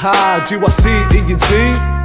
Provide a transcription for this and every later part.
Haha, GYC, ENT.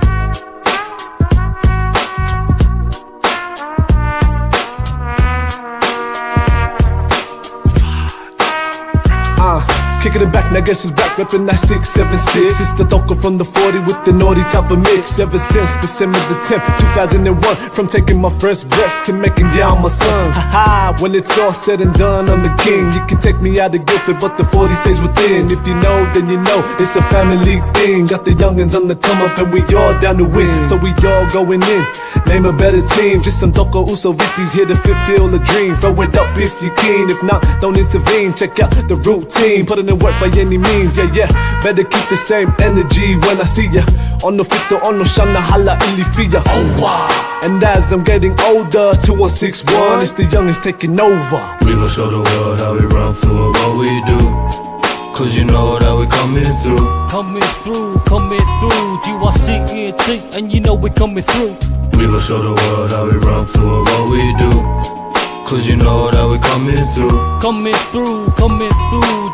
Kicking it back, now guess who's back, reppin' that 676. It's the Doka from the 40 with the naughty type of mix. Ever since December the 10th, 2001, from taking my first breath to making y'all my sons. Haha, when it's all said and done, I'm the king. You can take me out of Guildford, but the 40 stays within. If you know, then you know, it's a family thing. Got the youngins on the come up and we all down to win. So we all going in, name a better team. Just some Doka Uso Vickies here to fulfill a dream. Throw it up if you keen, if not, don't intervene. Check out the routine, put it in work by any means, yeah. Better keep the same energy when I see ya. On the fito, on the shana, hala ilifia. Oh wow. And as I'm getting older, 2161, it's the youngest taking over. We gon' show the world how we run through what we do. Cause you know that we coming through. Coming through, GYC, ENT, and you know we coming through. We gon' show the world how we run through what we do. Cause you know that we coming through. Coming through,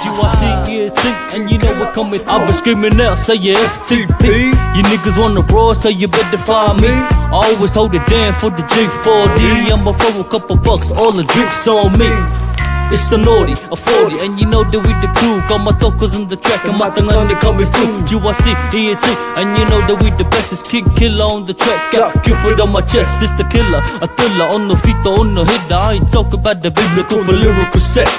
GYC, ENT, and you know we're coming through. I've been screaming out, say your FTP. You niggas on the road, so you better find me. I always hold it down for the G4D. I'ma throw a couple bucks, all the drinks on me. It's a naughty, a 40, and you know that we the crew. Got my talkers on the track and my thing on the coming through. GYC, ENT, and you know that we the best. It's King Killer on the track. Got Cupid on my chest, it's the killer. A thriller on the feet, on the hitter. I ain't talking about the biblical for lyrical set.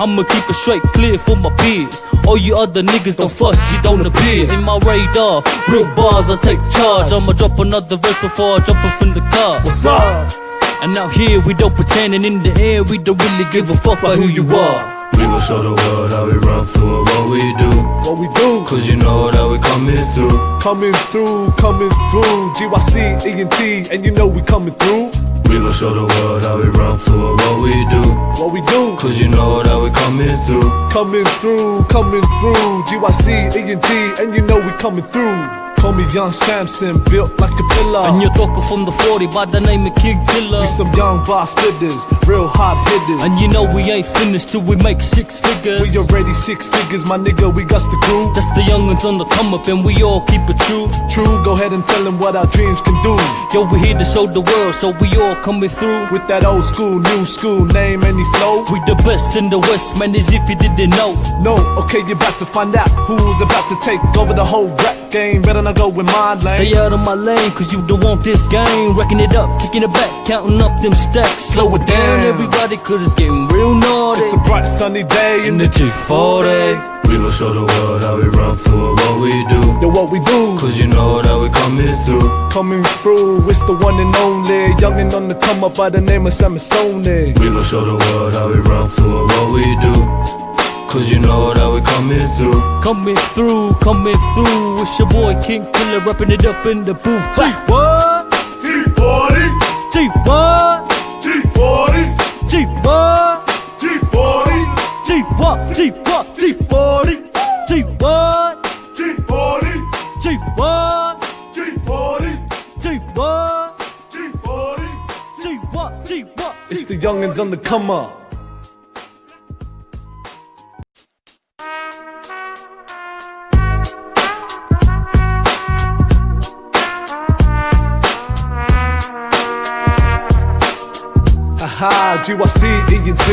I'ma keep it straight, clear for my peers. All you other niggas don't fuss, you don't appear in my radar. Real bars, I take charge. I'ma drop another verse before I jump off in the car. What's up? And out here we don't pretend, and in the air we don't really give a fuck about who you are. We gon' show the world how we run through what we do. What we do? Cause you know that we coming through. Coming through, GYC, ENT, and you know we coming through. We gon' show the world how we run through what we do. What we do? Cause you know that we coming through. Coming through, GYC, ENT, and you know we coming through. Call me Young Samson, built like a pillar. And you're talking from the 40 by the name of King Killer. We some young boss spitters, real hot hitters. And you know we ain't finished till we make 6 figures. We already 6 figures, my nigga, we got the crew. That's the youngins on the come up and we all keep it true. True, go ahead and tell them what our dreams can do. Yo, we here to show the world, so we all coming through. With that old school, new school, name any flow. We the best in the West, man, as if you didn't know. No, okay, you're about to find out who's about to take over the whole rap game. Better not go with my lane. Stay out of my lane, cause you don't want this game. Wrecking it up, kicking it back, counting up them stacks. Slow it down, everybody, cause it's getting real naughty. It's a bright sunny day in the G40. We gon' show the world how we run through what we do. Yo, what we do? Cause you know that we coming through. Coming through, it's the one and only. Youngin' on the come up by the name of Samasone. We gon' show the world how we run through what we do. Cause you know that we coming through. Coming through. It's your boy King Killer, rapping it up in the booth. G-what? G40. G-what? G40. G-what? G40. G-what? G-what? G40. G-what? G40. G-what? G40. G-what? G40. G-what? G-what? It's the youngins on the come up. Haha, GYC, ENT.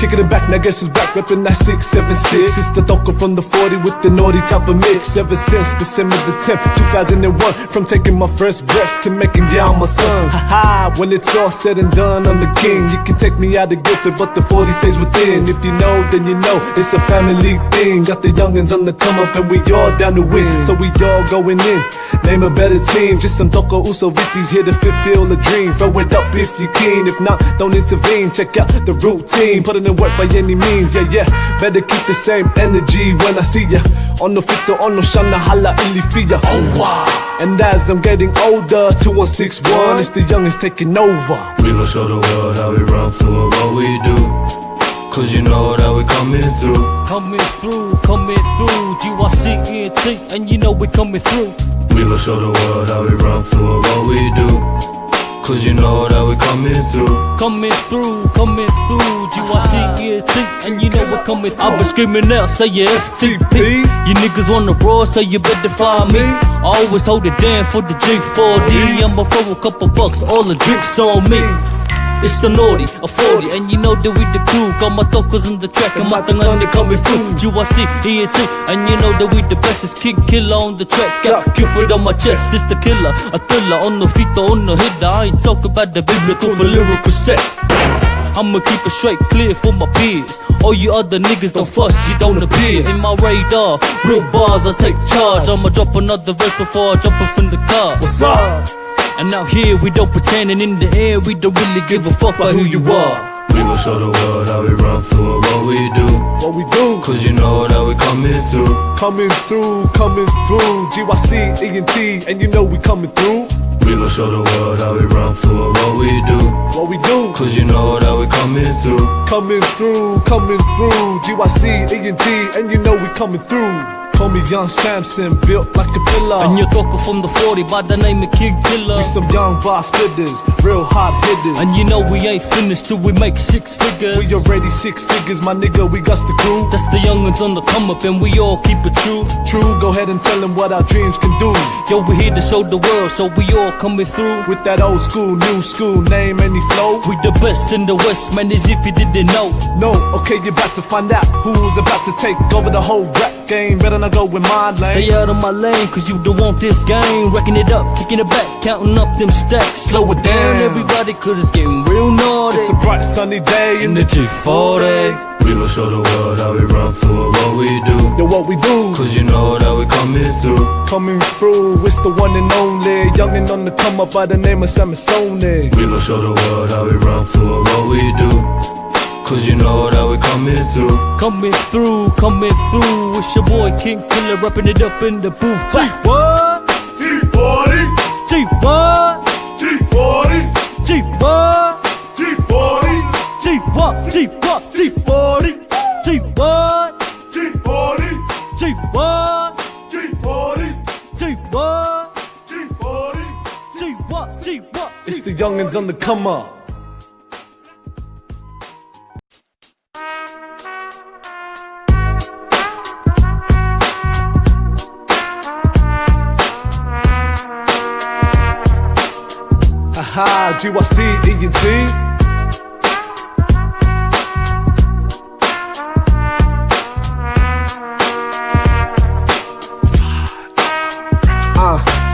Kicking it back, now guess who's back, reppin' that 676. It's the Doka from the 40 with the naughty type of mix. Ever since December the 10th, 2001, from taking my first breath to making y'all my sons. Haha, when it's all said and done, I'm the king. You can take me out of Guildford, but the 40 stays within. If you know, then you know, it's a family thing. Got the youngins on the come up and we all down to win. So we all going in, name a better team. Just some Doka Uso Vickies here to fulfill a dream. Throw it up if you keen, if not, don't intervene. Check out the routine, put it in work by any means, yeah. Better keep the same energy when I see ya. On the fito, on the shana, hala ilifia. Oh wow. And as I'm getting older, 2161, it's the youngest taking over. We gon' show the world how we run through what we do. Cause you know that we coming through. Coming through, GYC, ENT, and you know we coming through. We gon' show the world how we run through what we do. Cause you know that we coming through. Coming through, GYCET, and you know we're coming through. I've been screaming out, say your FTP. You niggas on the road, so you better find me. I always hold it down for the G4D. I'ma throw a couple bucks, all the drinks on me. It's the naughty, a 40, and you know that we the crew. Got my thokers on the track, and my thing on they coming through. GYCET, and you know that we the best. It's King Killer on the track, got Cupid on my chest. It's the killer, a thriller on the feet, on the hitter. I ain't talking about the biblical for lyrical set. I'ma keep it straight clear for my peers. All you other niggas don't fuss, you don't appear in my radar. Real bars, I take charge. I'ma drop another verse before I jump off in the car. What's up? And out here we don't pretend, and in the air we don't really give a fuck about who you are. We gon' show the world how we run through it, what we do. What we do? Cause you know that we coming through. Coming through, GYCET, and you know we coming through. We gon' show the world how we run through it, what we do. What we do? Cause you know that we coming through. Coming through, GYCET, and you know we coming through. Call me Young Samson, built like a pillar. And you're talking from the 40 by the name of King Killer. We some young boss spitters, real hot hitters. And you know we ain't finished till we make 6 figures. We already 6 figures, my nigga, we got the crew. That's the youngins on the come up, and we all keep it true. True, go ahead and tell them what our dreams can do. Yo, we here to show the world, so we all coming through. With that old school, new school, name any flow. We the best in the West, man, as if you didn't know. No, okay, you're about to find out who's about to take over the whole rap game. Better not go with my lane. Stay out of my lane, cause you don't want this game. Wrecking it up, kicking it back, counting up them stacks. Slow it down, everybody, cause it's getting real naughty. It's a bright sunny day in the G40. We gon' show the world how we run through it, what we do. Yo, what we do? Cause you know that we coming through. Coming through, it's the one and only. Youngin' on the come up by the name of Samasone. We gon' show the world how we run through it, what we do. Cause you know that we coming through. Coming through, it's your boy King Killer, rapping it up in the booth. G-what? G40. G-what? G40. G-what? G40. G-what? G-what? G40. G-what? G40. G-what? G40. G-what? G40. G-what? G-what? It's the youngins on the come up. Haha, GYCET.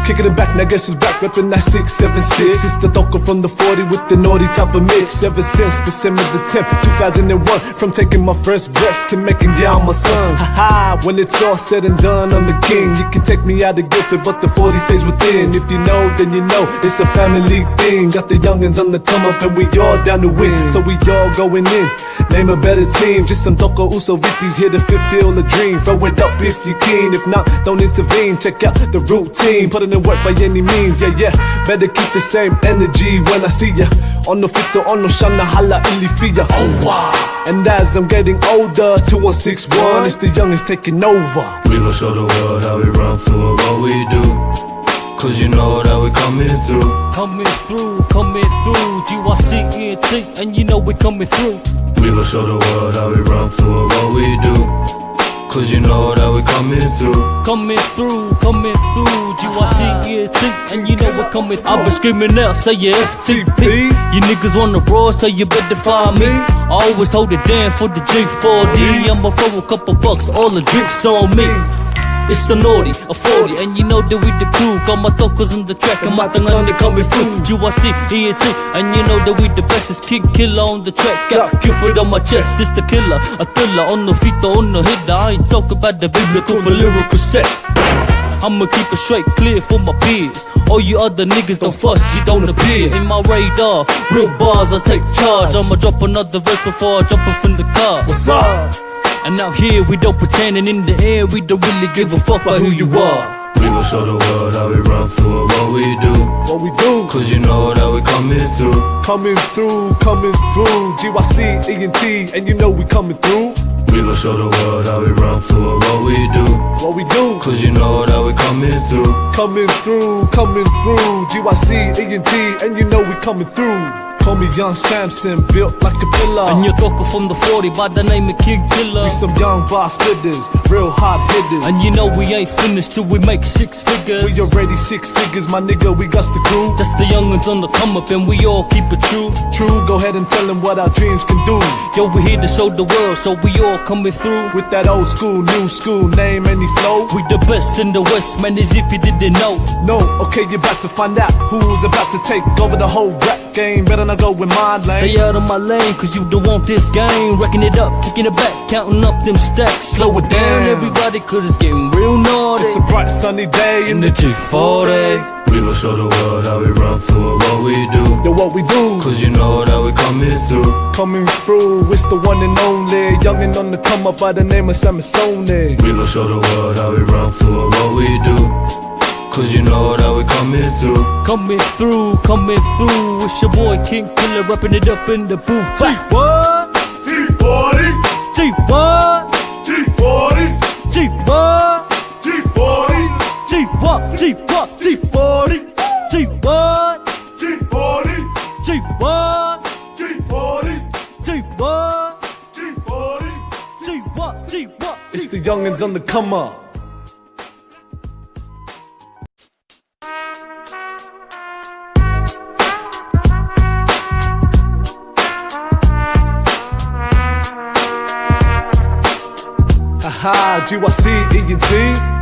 Kicking it back, now guess who's back, reppin' that 676. It's the Doka from the 40 with the naughty type of mix. Ever since December the 10th, 2001, from taking my first breath to making y'all my sons. Haha, when it's all said and done, I'm the king. You can take me out of Guilford, but the 40 stays within. If you know, then you know, it's a family thing. Got the youngins on the come up, and we all down to win. So we all going in, name a better team. Just some Doko Usovitis here to fulfill a dream. Throw it up if you keen, if not, don't intervene. Check out the routine, put it in work by any means, yeah. Better keep the same energy when I see ya. On the fito, on no shana, hala ilifia. Oh wow. And as I'm getting older, 2161, it's the youngest taking over. We gon' show the world how we run through it, what we do. Cause you know that we coming through. Coming through, GYCET, and you know we coming through. We gon' show the world how we run through it, what we do. Cause you know that we coming through. Coming through, GYCET, and you know we're coming through. I've been screaming out, say your FTP. You niggas on the road, so you better find me. I always hold it down for the G4D. I'ma throw a couple bucks, all the drinks on me. It's the naughty, a 40, and you know that we the crew. Got my thokers on the track, and my thing on they coming through. GYCET, and you know that we the best. It's King Killer on the track, got Cupid on my chest. It's the killer, a thriller on the feet, on the hitter. I ain't talking about the biblical for lyrical set. I'ma keep it straight clear for my peers. All you other niggas don't fuss, you don't appear in my radar. Real bars, I take charge. I'ma drop another verse before I jump off in the car. What's up? And out here we don't pretend, and in the air we don't really give a fuck about who you are. We gon' show the world how we run through it, what we do. What we do? Cause you know that we coming through. Coming through, GYCET, and you know we coming through. We gon' show the world how we run through it, what we do. What we do? Cause you know that we coming through. Coming through, coming through. GYC, ENT, and you know we coming through. Call me Young Samson, built like a pillar. And you're talking from the 40 by the name of King Killer. We some young boss spitters, real hot hitters. And you know we ain't finished till we make 6 figures. We already 6 figures, my nigga, we got the crew. That's the youngins on the come up and we all keep it true. True, go ahead and tell them what our dreams can do. Yo, we here to show the world, so we all coming through. With that old school, new school, name any flow. We the best in the West, man, as if you didn't know. No, okay, you're about to find out who's about to take over the whole rap game. Better not go with my lane. Stay out of my lane, cause you don't want this game. Wrecking it up, kicking it back, counting up them stacks. Slow it down, everybody, cause it's getting real naughty. It's a bright sunny day in the G40. We gon' show the world how we run through it, what we do. Yo, what we do? Cause you know that we coming through. Coming through, it's the one and only. Youngin' on the come up by the name of Samasone. We gon' show the world how we run through it, what we do. Cause you know that we coming through. Coming through, coming through. It's your boy King Killer, rapping it up in the booth. G-what? G40. G-what? G40. G-what? G40. G-what? G-what? G40. G-what? G40. G-what? G40. G-what? G40. G-what? G-what? It's the youngins on the come up. Haha, GYC, ENT.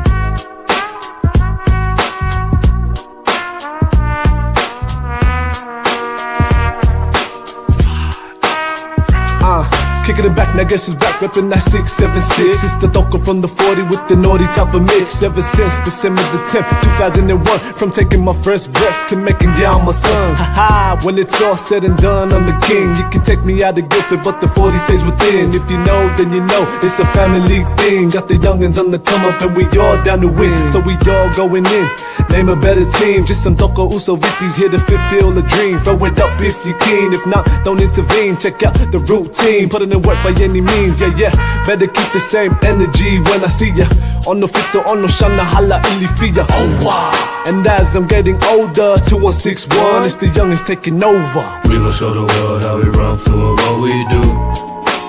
Kicking it back, now guess who's back, reppin' that 676. It's the Doka from the 40 with the naughty type of mix. Ever since December the 10th, 2001, from taking my first breath to making y'all my sons. Haha, when it's all said and done, I'm the king. You can take me out of Guilford, but the 40 stays within. If you know, then you know, it's a family thing. Got the youngins on the come up and we all down to win. So we all going in, name a better team. Just some Doka Usovitis here to fulfill a dream. Throw it up if you keen, if not, don't intervene. Check out the routine, put in the work by any means, yeah. Better keep the same energy when I see ya. On the fit, on no shana hala ilifia. Oh wow. And as I'm getting older, 2161, it's the youngins taking over. We gon' show the world how we run through it, what we do.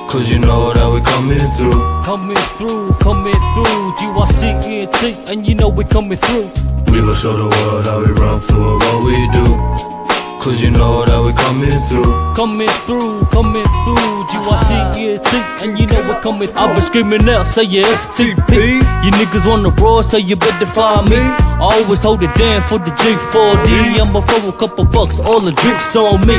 Cause you know that we coming through. Coming through, coming through. GYC, ENT, and you know we coming through. We gon' show the world how we run through it, what we do. Cause you know that we coming through. Coming through, coming through. GYC, ENT, and you know we're coming through. I've been screaming out, say your FTP. You niggas on the road, so you better find me. I always hold it down for the G40. I'ma throw a couple bucks, all the drinks on me.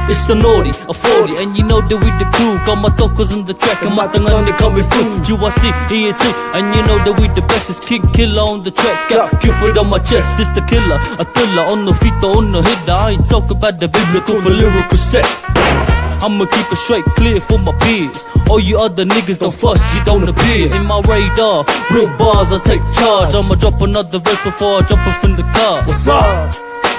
It's the naughty, a 40, and you know that we the crew. Got my tokers on the track, and my thing on the coming through. GYC, ENT, and you know that we the best. It's King Killer on the track, got Cupid on my chest. It's the killer, a thriller on the feet, on the hitter. I ain't talking about the biblical for lyrical set. I'ma keep it straight clear for my peers. All you other niggas don't fuss, you don't appear in my radar. Real bars, I take charge. I'ma drop another verse before I jump off in the car. What's up?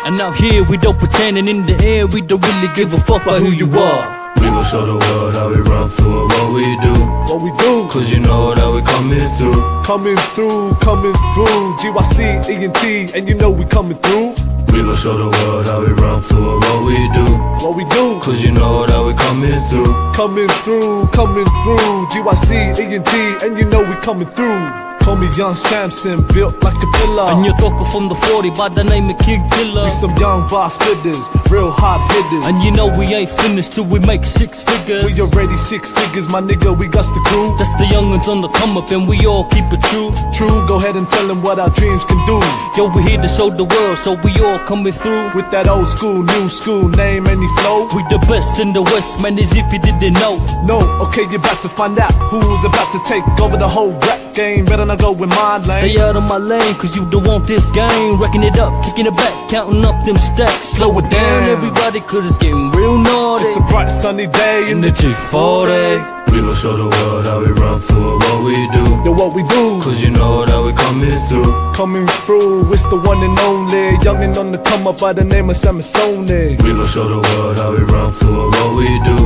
And out here we don't pretend, and in the air we don't really give a fuck about who you are. We gon' show the world how we run through it, what we do. What we do? Cause you know that we coming through. Coming through, coming through. GYC, ENT, and you know we coming through. We gon' show the world how we run through it, what we do. What we do? Cause you know that we coming through. Coming through, coming through. GYC, ENT, and you know we coming through. Call me Young Samson, built like a pillar. And you're talking from the 40 by the name of King Killer. We some young boss spitters, real hot hitters. And you know we ain't finished till we make 6 figures. We already 6 figures, my nigga, we got the crew. That's the youngins on the come up and we all keep it true. True, go ahead and tell them what our dreams can do. Yo, we here to show the world, so we all coming through. With that old school, new school, name any flow. We the best in the West, man, as if you didn't know. No, okay, you're about to find out who's about to take over the whole rap game. Better not go with my lane. Stay out of my lane, cause you don't want this game. Wrecking it up, kicking it back, counting up them stacks. Slow it down, everybody, cause it's getting real naughty. It's a bright sunny day in the G40. We gon' show the world how we run through it, what we do. Yo, what we do? Cause you know that we coming through. Coming through, it's the one and only. Youngin' on the come up by the name of Samasone. We gon' show the world how we run through it, what we do.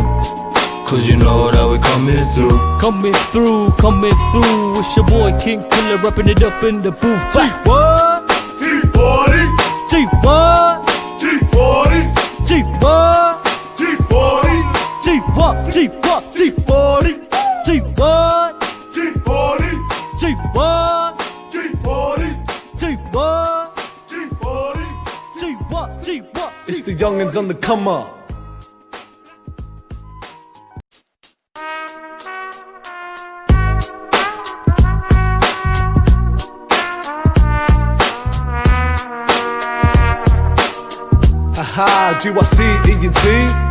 Cause you know that we coming through. Coming through. It's your boy King Killer, rapping it up in the booth. T-what? T-40. T-what? T-40. T-what? T-40. T-what? T-what? T-40. T-what? T-40. T-what? T-40. T-what? T-40. T-what? T-what? It's the youngins on the come up. Haha, GYC, E&T.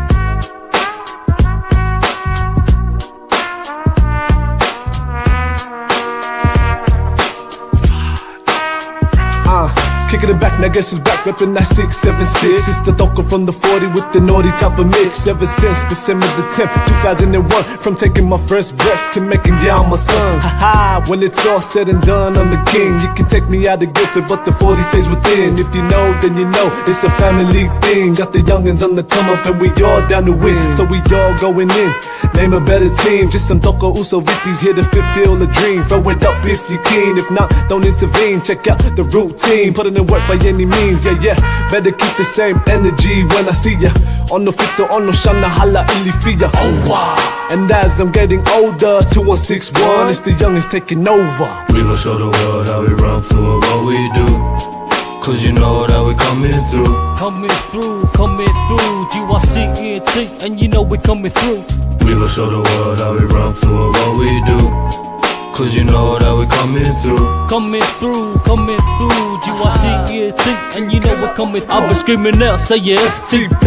Kicking it back, now guess who's back, reppin' that 676. It's the Doka from the 40 with the naughty type of mix. Ever since December the 10th, 2001, from taking my first breath to making y'all my sons. Haha, when it's all said and done, I'm the king. You can take me out of Guilford, but the 40 stays within. If you know, then you know, it's a family thing. Got the youngins on the come up and we all down to win. So we all going in, name a better team. Just some Doka Usovitis here to fulfill a dream. Throw it up if you keen, if not, don't intervene. Check out the routine, put in the work by any means, yeah. Better keep the same energy when I see ya. Ono fito, ono shana hala ilifia. Oh wow. And as I'm getting older, 2161, it's the youngins taking over. We gon' show the world how we run through and what we do. Cause you know that we coming through. Coming through, GYC, E&T, and you know we coming through. We gon' show the world how we run through and what we do. Cause you know that we coming through. Coming through, GYC, E&T, and you know we're coming through. I've been screaming out, say your FTP.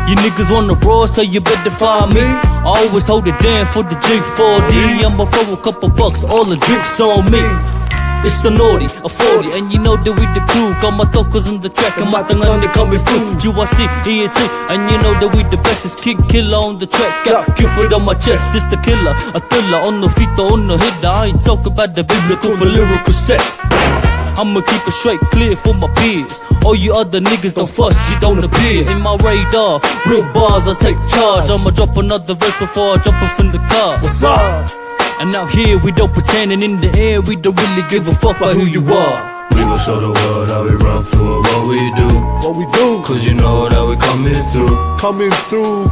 You niggas on the road, so you better find me. I always hold it down for the G4D. I'ma throw a couple bucks, all the drinks on me. It's the naughty, a 40, and you know that we the crew. Got my tokers on the track, and my thing on the coming through. GYC, E&T, and you know that we the best. It's King Killer on the track, got Cupid on my chest. It's the killer, a thriller on the feet, on the hitter. I ain't talking about the biblical for lyrical set. I'ma keep it straight clear for my peers. All you other niggas don't fuss, you don't appear in my radar. Real bars, I take charge. I'ma drop another verse before I jump off in the car. What's up? And out here we don't pretend, and in the air we don't really give a fuck about who you are. We gon' show the world how we run through and what we do. What we do? Cause you know that we coming through. Coming through,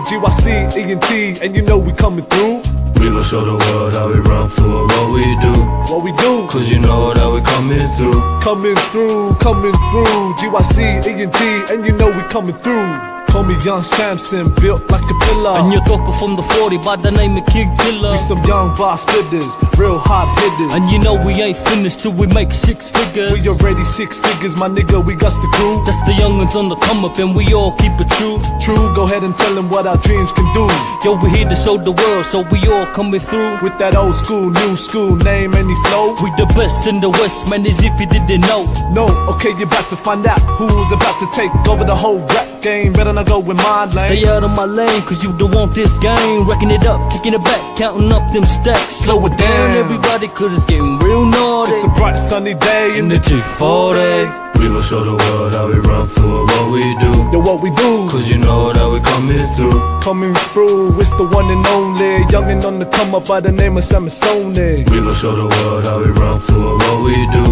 GYC, E&T, and you know we coming through. We gon' show the world how we run through and what we do. What we do? Cause you know that we coming through. Coming through, GYC, E&T, and you know we coming through. Call me Young Samson, built like a pillar. And you're talking from the 40 by the name of King Killer. We some young boss spitters, real hot hitters. And you know we ain't finished till we make 6 figures. We already 6 figures, my nigga, we got the crew. That's the youngins on the come up and we all keep it true. True, go ahead and tell them what our dreams can do. Yo, we here to show the world, so we all coming through. With that old school, new school, name any flow. We the best in the West, man, as if you didn't know. No, okay, you're about to find out who's about to take over the whole rap game. Better not go with my lane. Stay out of my lane, cause you don't want this game. Wrecking it up, kicking it back, counting up them stacks. Slow it down, everybody, cause it's getting real naughty. It's a bright sunny day in the G40. We gon' show the world how we run through and what we do. Yo, what we do? Cause you know that we coming through. Coming through, it's the one and only. Youngin' on the come up by the name of Samasone. We gon' show the world how we run through and what we do.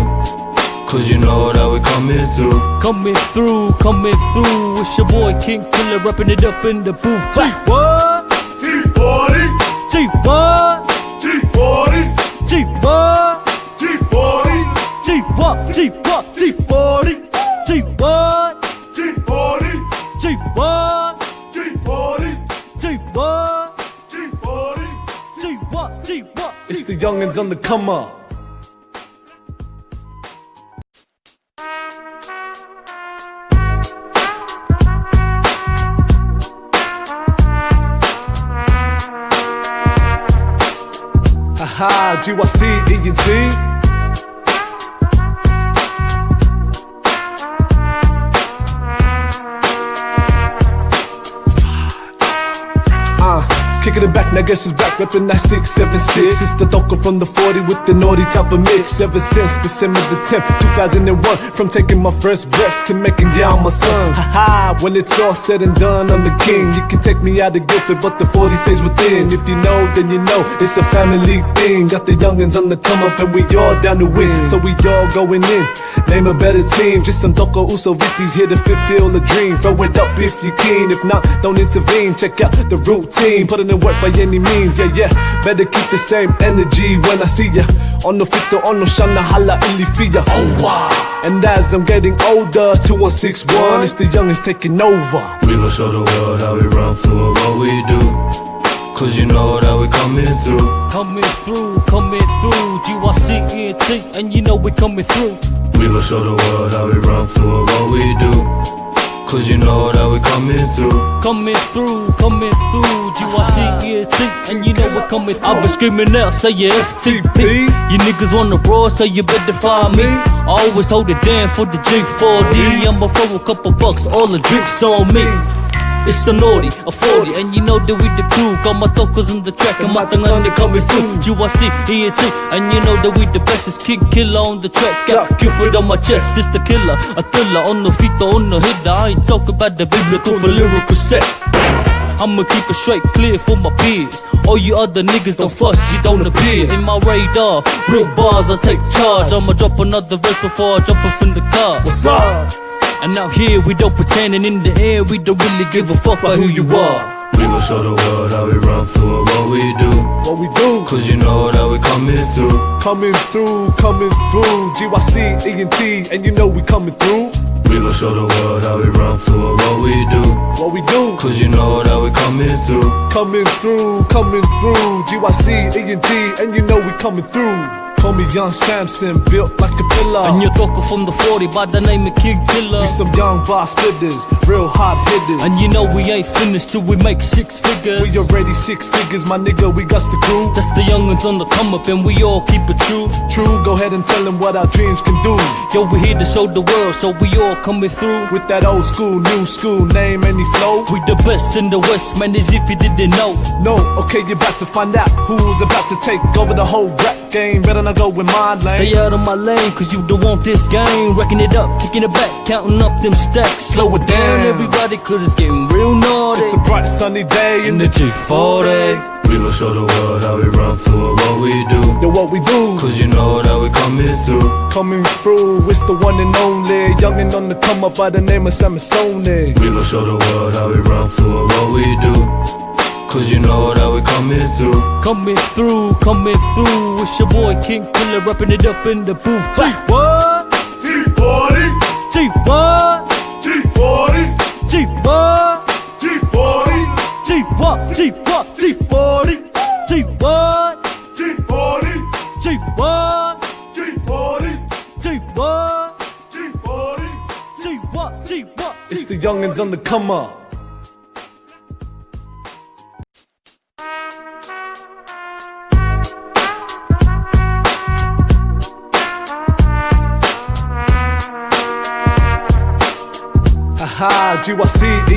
Cause you know that we coming through. Coming through. It's your boy King Killer, rapping it up in the booth. T-what? T-40. T-what? T-40. T-what? T-40. T-what? T-what? T-40. T-what? T-40. T-what? T-40. T-what? T-40. T-what? T-what? It's the youngins on the come up. Haha, GYC, E&T. Kicking it back, now guess who's back, reppin' that 676. It's the Doka from the 40 with the naughty type of mix. Ever since December the 10th, 2001, from taking my first breath to making y'all my sons. Haha, when it's all said and done, I'm the king. You can take me out of Guilford, but the 40 stays within. If you know, then you know, it's a family thing. Got the youngins on the come up and we all down to win. So we all going in, name a better team. Just some Doka Usovitis here to fulfill the dream. Throw it up if you keen, if not, don't intervene. Check out the routine, put it in work by any means. Yeah, better keep the same energy when I see ya. Ono fito, ono shana hala ili fia. Oh wow. And as I'm getting older, 2161, it's the youngins taking over. We gon' show the world how we run through what we do. Cause you know that we coming through. Coming through, GYCENT, and you know we coming through. We gon' show the world how we run through what we do. Cause you know that we coming through. Coming through, GYCENT, and you know we're coming through. I've been screaming out, say your FTP. You niggas on the road, so you better find me. I always hold it down for the G4D. I'ma throw a couple bucks, all the drinks on me. It's the naughty, a 40, and you know that we the crew. Got my tokers on the track and my tangan they coming through. GYCENT, and you know that we the best. It's King Killer on the track. Got Cupid on my chest, it's the killer. A thriller on the feet, on the hitter. I ain't talking about the biblical for lyrical set. I'ma keep it straight clear for my peers. All you other niggas don't fuss, you don't appear in my radar. Real bars, I take charge. I'ma drop another verse before I jump off in the car. What's up? And out here we don't pretend, and in the air we don't really give a fuck about who you are. We gon' show the world how we run through what we do. What we do? Cause you know that we coming through. Coming through, GYCENT, and you know we coming through. We gon' show the world how we run through what we do. What we do? Cause you know that we coming through. Coming through, GYCENT, and you know we coming through. Call me Young Samson, built like a pillar. And you're talking from the 40 by the name of King Killer. We some young boss spitters, real hot hitters. And you know we ain't finished till we make 6 figures. We already 6 figures, my nigga, we got the crew. That's the youngins on the come up and we all keep it true. True, go ahead and tell them what our dreams can do. Yo, we here to show the world, so we all coming through. With that old school, new school, name any flow. We the best in the West, man, as if you didn't know. No, okay, you're about to find out who's about to take over the whole rap game. Better not go with my lane. Stay out of my lane, cause you don't want this game. Wrecking it up, kicking it back, counting up them stacks. Slow it down, everybody, cause it's getting real naughty. It's a bright sunny day in the G40. We gon' show the world how we run through what we do. Yo, what we do? Cause you know that we coming through. Coming through, it's the one and only. Youngin' on the come up by the name of Samasone. We gon' show the world how we run through what we do. Cause you know that we coming through. Coming through, it's your boy King Killer, rapping it up in the booth. G-what? G40. G-what? G40. G-what? G40. G-what? G-what? G40. G-what? G40. G-what? G40. G-what? G40. G-what? G-what? It's the youngins on the come up. Haha, GYCENT.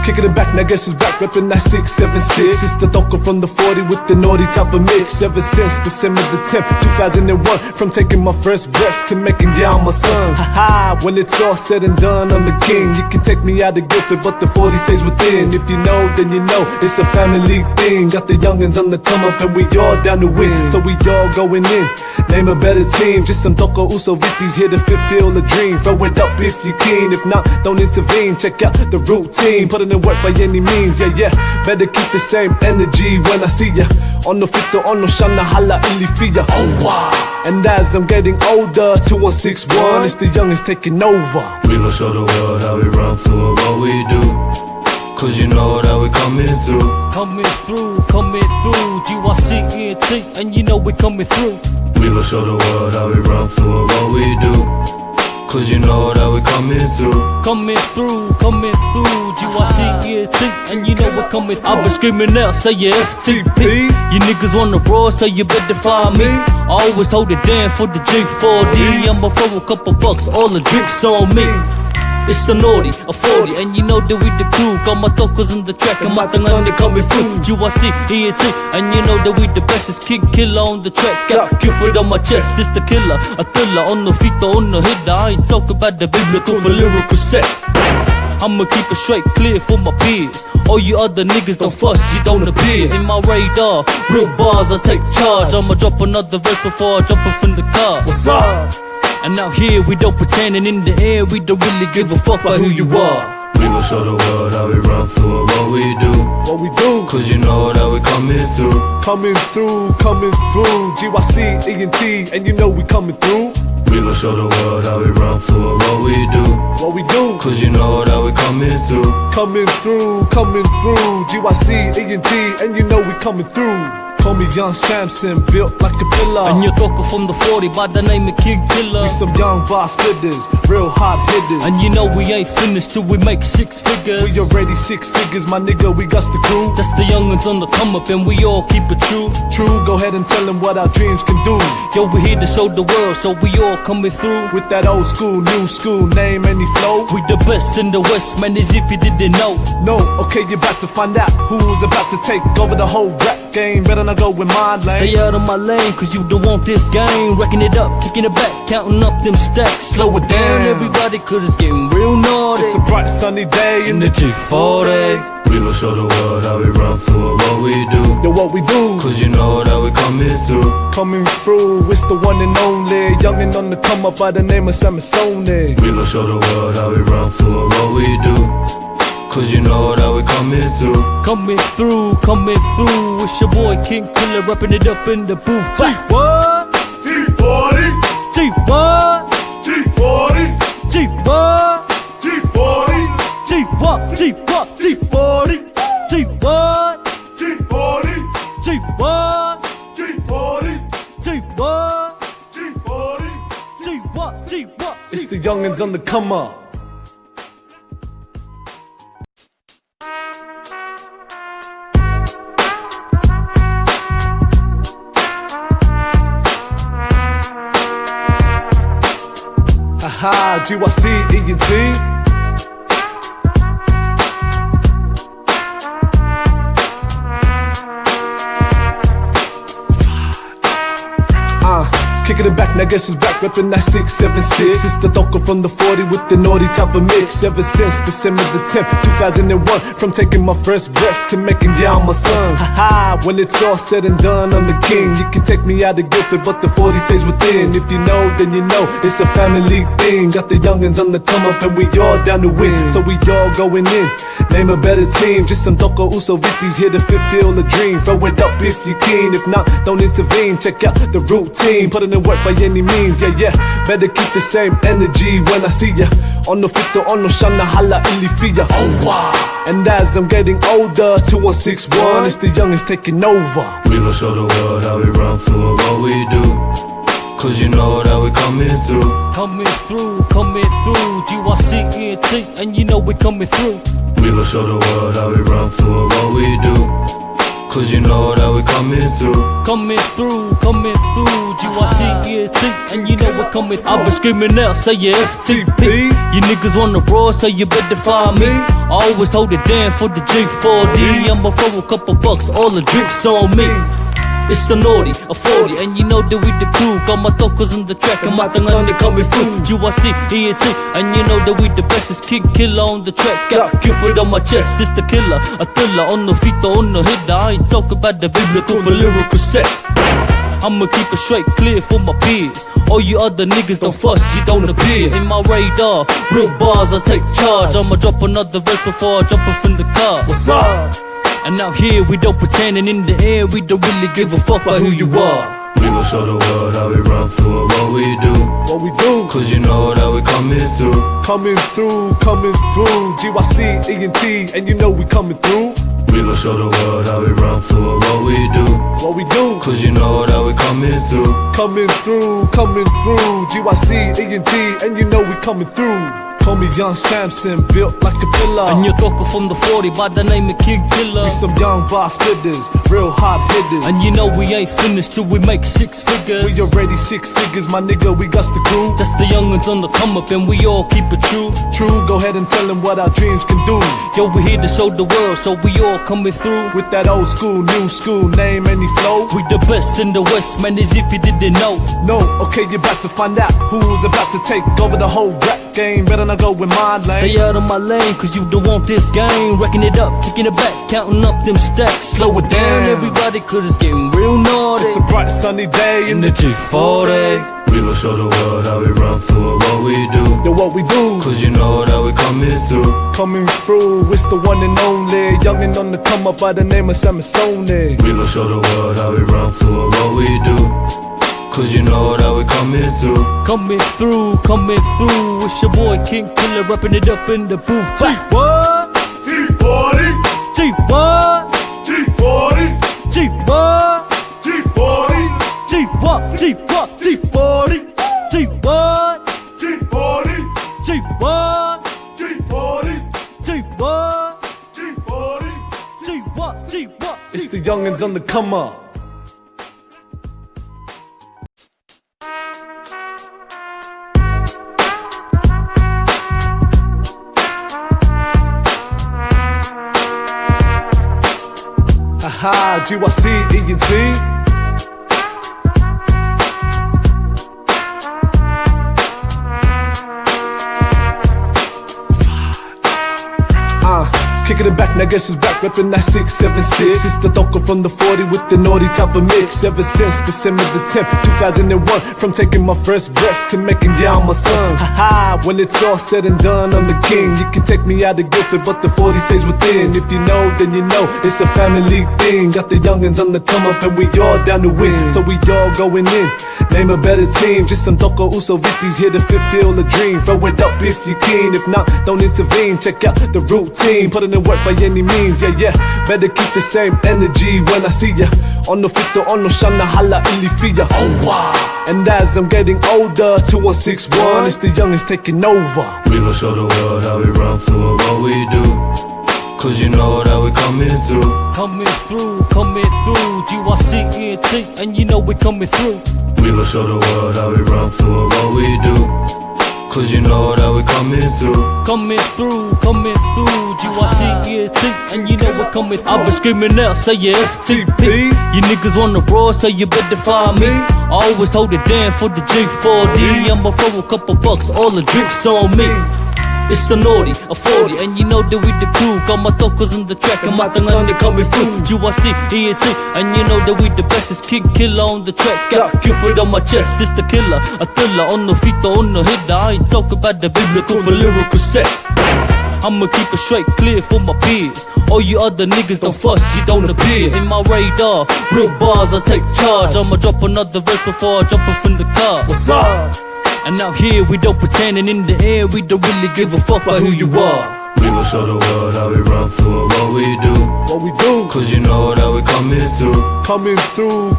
Kicking it back, now guess who's back, reppin' that 676. It's the Doka from the 40 with the naughty type of mix. Ever since December the 10th, 2001, from taking my first breath to making y'all my sons. Haha, when it's all said and done, I'm the king. You can take me out of Guilford, but the 40 stays within. If you know, then you know, it's a family thing. Got the youngins on the come up and we all down to win. So we all going in, name a better team. Just some Doka Usovitis here to fulfill the dream. Throw it up if you keen, if not, don't intervene. Check out the routine, put it in work by any means. Yeah, better keep the same energy when I see ya. Ono fito, ono shana hala ili fia. Oh wow. And as I'm getting older, 2161, it's the youngins taking over. We gon' show the world how we run through what we do. Cause you know that we coming through. Coming through, GYCENT, and you know we coming through. We gon' show the world how we run through what we do. Cause you know that we coming through. Coming through, GYCENT, and you know we're coming through. I've been screaming out, say your FTP. You niggas on the road, so you better find me. I always hold it down for the G4D. I'ma throw a couple bucks, all the drinks on me. It's the naughty, a 40, and you know that we the crew. Got my tokens on the track and my thing on they coming through. GYC, ENT, and you know that we the best. It's King Killer on the track. Got Cupid on my chest, it's the killer. A thriller on the feet, on the hitter. I ain't talking about the biblical for lyrical set. I'ma keep it straight clear for my peers. All you other niggas don't fuss, you don't appear in my radar. Real bars, I take charge. I'ma drop another verse before I jump off in the car. What's up? And out here we don't pretend, and in the air we don't really give a fuck about who you are. We gon' show the world how we run through what we do. What we do? Cause you know that we coming through. Coming through, coming through. GYC, ENT, and you know we coming through. We gon' show the world how we run through what we do. What we do? Cause you know that we coming through. Coming through, coming through. GYC, ENT, and you know we coming through. Call me Young Samson, built like a pillar. And you're talking from the 40 by the name of King Killer. We some young boss spitters, real hot hitters. And you know we ain't finished till we make 6 figures. We already 6 figures, my nigga, we got the crew. That's the youngins on the come up and we all keep it true. True, go ahead and tell them what our dreams can do. Yo, we here to show the world, so we all coming through. With that old school, new school, name any flow. We the best in the West, man, as if you didn't know. No, okay, you're about to find out who's about to take over the whole rap game. Better not go with my lane. Stay out of my lane, cause you don't want this game. Racking it up, kicking it back, counting up them stacks. Slow it down, everybody, cause it's getting real naughty. It's a bright sunny day in the G40. We gon' show the world how we run through what we do. Yo, what we do? Cause you know that we coming through. Coming through, it's the one and only. Youngin' on the come up by the name of Samasone. We gon' show the world how we run through what we do. Cause you know that we coming through. Coming through, coming through. It's your boy King Killer, rapping it up in the booth. G-what? G40. G-what? G40. G-what? G40. G-what? G-what? G-40. G-what? G40. G-what? G40. G-what? G40. G-what? G-what? It's the youngins on the come up. Haha, GYC, ENT. Kicking it back, now guess who's back, reppin' that 676. It's the Doka from the 40 with the naughty type of mix. Ever since December the 10th, 2001, from taking my first breath to making y'all my son. Haha, when it's all said and done, I'm the king. You can take me out of Guildford, but the 40 stays within. If you know, then you know, it's a family thing. Got the youngins on the come up and we all down to win. So we all going in, name a better team. Just some Doka Uso Victies here to fulfill the dream. Throw it up if you keen, if not, don't intervene. Check out the routine, put in the work by any means, yeah. Better keep the same energy when I see ya. On the fit on no shana hala ilifia. Oh wow. And as I'm getting older, 2161, it's the youngest taking over. We gon' show the world how we run through what we do. Cause you know that we coming through. Coming through, coming through. GYC, ENT, and you know we coming through. We gon' show the world how we run through what we do. Cause you know that we coming through. Coming through, coming through. GYC, ENT, and you know we're coming through. I've been screaming out, say your FTP. You niggas on the road, so you better find me. I always hold it down for the G4D. I'ma throw a couple bucks, all the drinks on me. It's the naughty, a 40, and you know that we the crew. Got my tokens on the track and my thing on they coming through. GYC, ENT, and you know that we the best. It's King Killer on the track. Got Cupid on my chest, it's the killer. A thriller on the feet, on the hitter. I ain't talking about the biblical for lyrical set. I'ma keep it straight clear for my peers. All you other niggas don't fuss, you don't appear in my radar. Real bars, I take charge. I'ma drop another verse before I jump off in the car. What's up? And out here we don't pretend, and in the air we don't really give a fuck about who you are. We gon' show the world how we run through what we do. What we do? Cause you know that we coming through. Coming through, coming through. GYC, ENT, and you know we coming through. We gon' show the world how we run through what we do. What we do? Cause you know that we coming through. Coming through, coming through. GYC, ENT, and you know we coming through. Call me Young Samson, built like a pillar. And you're talking from the 40 by the name of King Killer. We some young boss spitters, real hot hitters. And you know we ain't finished till we make 6 figures. We already 6 figures, my nigga, we got the crew. That's the young'uns on the come up and we all keep it true. True, go ahead and tell them what our dreams can do. Yo, we here to show the world, so we all coming through. With that old school, new school, name any flow. We the best in the West, man, as if you didn't know. No, okay, you're about to find out who's about to take over the whole rap game. Better not go with my lane. Stay out of my lane, cause you don't want this game. Racking it up, kicking it back, counting up them stacks. Slow it down, everybody, cause it's getting real naughty. It's a bright sunny day in the G40. We gon' show the world how we run through it, what we do. Yo, what we do? Cause you know that we coming through. Coming through, it's the one and only. Youngin' on the come up by the name of Samasone. We gon' show the world how we run through it, what we do. Cause you know that we coming through. Coming through, it's your boy King Killer, rapping it up in the booth. G-what? G40 G-what? G40 G-what? G40 G-what? G-what? G-40 G-what? G40 G-what? G40 G-what? G40 G-what? G-what? It's the youngins on the come up. Haha, GYC, ENT. Kicking it back, now guess who's back, reppin' that 676. It's the Doka from the 40 with the naughty type of mix. Ever since December the 10th, 2001, from taking my first breath to making y'all my son. Haha, when it's all said and done, I'm the king. You can take me out of Guildford, but the 40 stays within. If you know, then you know, it's a family thing. Got the youngins on the come up and we all down to win. So we all going in, name a better team. Just some Doka Uso Vitties here to fulfill a dream. Throw it up if you keen, if not, don't intervene. Check out the routine, put in the work by any means, yeah. Better keep the same energy when I see ya. On the fito, on no shana, hala ilifia. Oh wow. And as I'm getting older, 2161, it's the youngest taking over. We gon' show the world how we run through it, what we do. Cause you know that we coming through. Coming through, GYC, ENT, and you know we coming through. We gon' show the world how we run through it, what we do. Cause you know that we coming through. Coming through, GYC, ENT, and you know we're coming through. I've been screaming out, say your FTP. You niggas on the road, so you better find me. I always hold it down for the G40. I'ma throw a couple bucks, all the drinks on me. It's a naughty, a 40, and you know that we the crew. Got my tokens on the track, and my tangan they coming through. GYC, ENT, and you know that we the best. It's King Killer on the track, got Cupid on my chest. It's the killer, a thriller on the feet, on the hitter. I ain't talking about the biblical for lyrical set. I'ma keep it straight, clear for my peers. All you other niggas don't fuss, you don't appear in my radar. Real bars, I take charge. I'ma drop another verse before I jump off in the car. What's up? And out here we don't pretend, and in the air we don't really give a fuck about who you are. We gon' show the world how we run through it, what we do. What we do? Cause you know that we coming through. Coming through,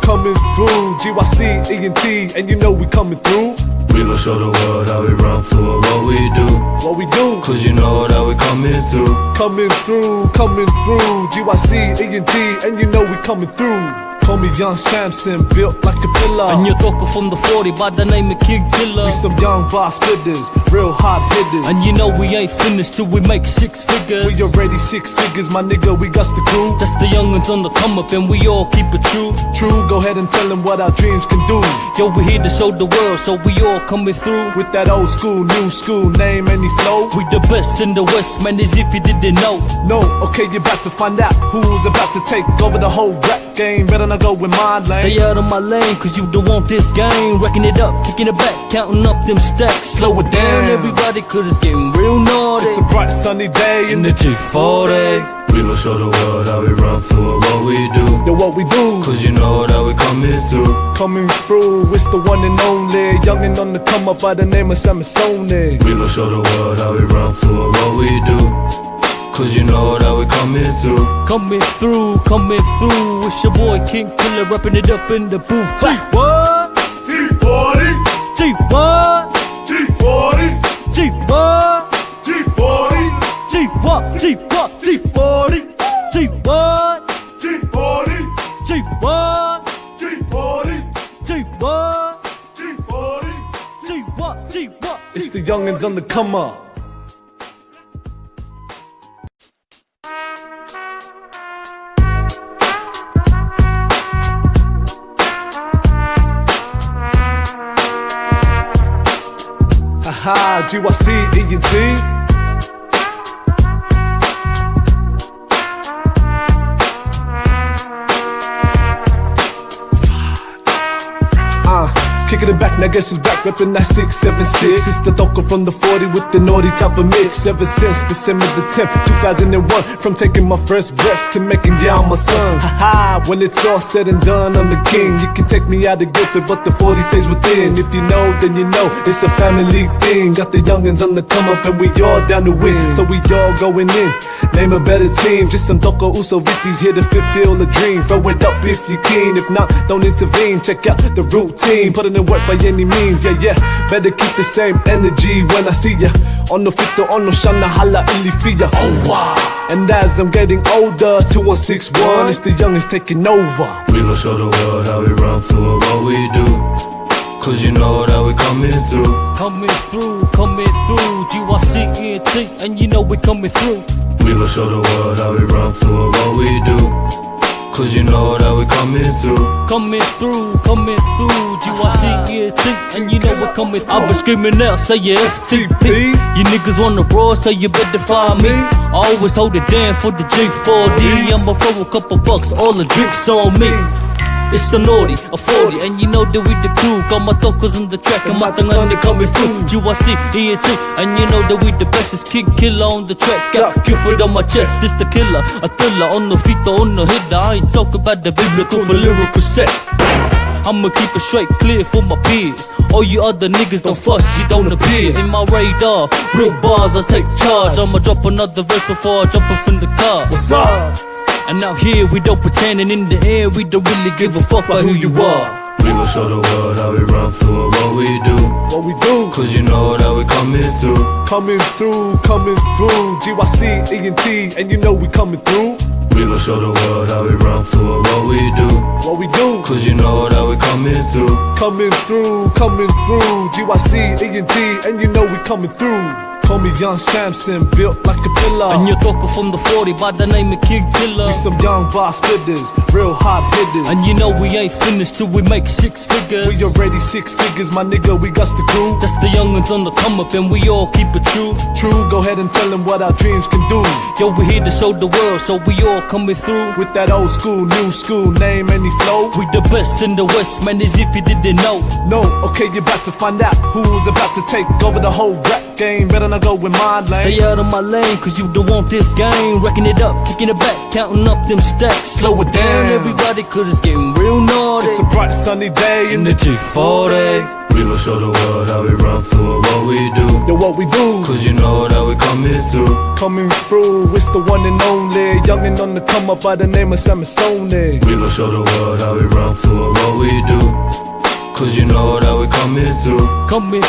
GYC, ENT, and you know we coming through. We gon' show the world how we run through it, what we do. What we do? Cause you know that we coming through. Coming through, GYC, ENT, and you know we coming through. Call me Young Samson, built like a pillar. And you're talking from the 40 by the name of King Killer. We some young boss spitters, real hot hitters. And you know we ain't finished till we make 6 figures. We already 6 figures, my nigga, we got the crew. That's the young'uns on the come up and we all keep it true. True, go ahead and tell them what our dreams can do. Yo, we here to show the world, so we all coming through. With that old school, new school, name any flow. We the best in the West, man, as if you didn't know. No, okay, you're about to find out who's about to take over the whole rap game. Better not go with my lane. Stay out of my lane, cause you don't want this game. Racking it up, kicking it back, counting up them stacks. Slow it down, everybody, cause it's getting real naughty. It's a bright sunny day in the G40. We gon' show the world how we run through it, what we do. Yo, what we do? Cause you know that we coming through. Coming through, it's the one and only. Youngin' on the come up by the name of Samasone. We gon' show the world how we run through it, what we do. Cause you know that we coming through. Coming through, it's your boy King Killer, rapping it up in the booth. G-what? G40 G-what? G40 G-what? It's the youngins on the come up. Haha, GYC, ENT. Kicking it back, now guess who's back, reppin' that 676. It's the Doka from the 40 with the naughty type of mix. Ever since December the 10th, 2001, from taking my first breath to making y'all my son. Haha, when it's all said and done, I'm the king. You can take me out of Guildford, but the 40 stays within. If you know, then you know, it's a family thing. Got the youngins on the come up and we all down to win. So we all going in, name a better team. Just some Doka Uso Vickies here to fulfill the dream. Throw it up if you keen, if not, don't intervene. Check out the routine, put it in work by any means, yeah. Better keep the same energy when I see ya. On the fito, on no shana, hala ilifia. Oh wow. And as I'm getting older, 2161, it's the youngest taking over. We gon' show the world how we run through and what we do. Cause you know that we coming through. Coming through, GYC, ENT, and you know we coming through. We gon' show the world how we run through and what we do. Cause you know that we coming through. Coming through, GYC, ENT, and you know we're coming through. I've been screaming out, say your FTP. You niggas on the road, so you better find me. I always hold it down for the G4D. I'ma throw a couple bucks, all the drinks on me. It's the naughty, a 40, and you know that we the crew. Got my thokers on the track, and my tangan they coming through. GYC, ENT, and you know that we the best. It's King Killer on the track, got Cupid on my chest. It's the killer, a thriller on the feet, on the hitter. I ain't talking about the biblical for lyrical set. I'ma keep it straight, clear for my peers. All you other niggas don't fuss, you don't appear in my radar. Real bars, I take charge. I'ma drop another verse before I jump off in the car. What's up? And out here we don't pretend, and in the air we don't really give a fuck about who you are. We gon' show the world how we run through and what we do. What we do? Cause you know that we coming through. Coming through, GYC, ENT, and you know we coming through. We gon' show the world how we run through and what we do. What we do? Cause you know that we coming through. Coming through, GYC, ENT, and you know we coming through. Call me Young Samson, built like a pillar. And you're talking from the 40 by the name of King Killer. We some young boss spitters, real hot hitters. And you know we ain't finished till we make 6 figures. We already 6 figures, my nigga, we got the crew. That's the youngins on the come up and we all keep it true. True, go ahead and tell them what our dreams can do. Yo, we here to show the world, so we all coming through. With that old school, new school, name any flow. We the best in the West, man, as if you didn't know. No, okay, you're about to find out who's about to take over the whole rap game. Better not go with my lane. Stay out of my lane, cause you don't want this game. Wrecking it up, kicking it back, counting up them stacks. Slow it down, everybody, cause it's getting real naughty. It's a bright sunny day in the G40. We gon' show the world how we run through and what we do. Yo, what we do? Cause you know that we coming through. Coming through, it's the one and only. Youngin' on the come up by the name of Samasone. We gon' show the world how we run through and what we do. Cause you know that we coming through. Coming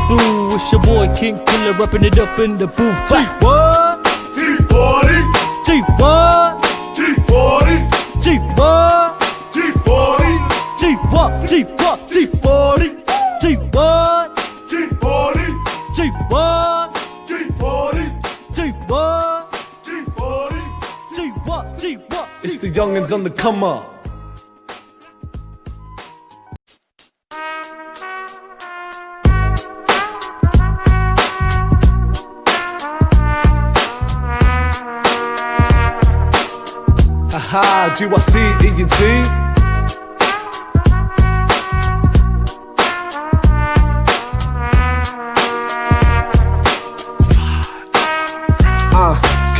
through. It's your boy King Killer, rapping it up in the booth. G-what? G40. G-what? G40. G-what? G40. G-what? G-what? G40. G-what? G40. G-what? G40. G-what? G40. G-what? G-what? It's the youngins on the come up. Haha, GYC, ENT.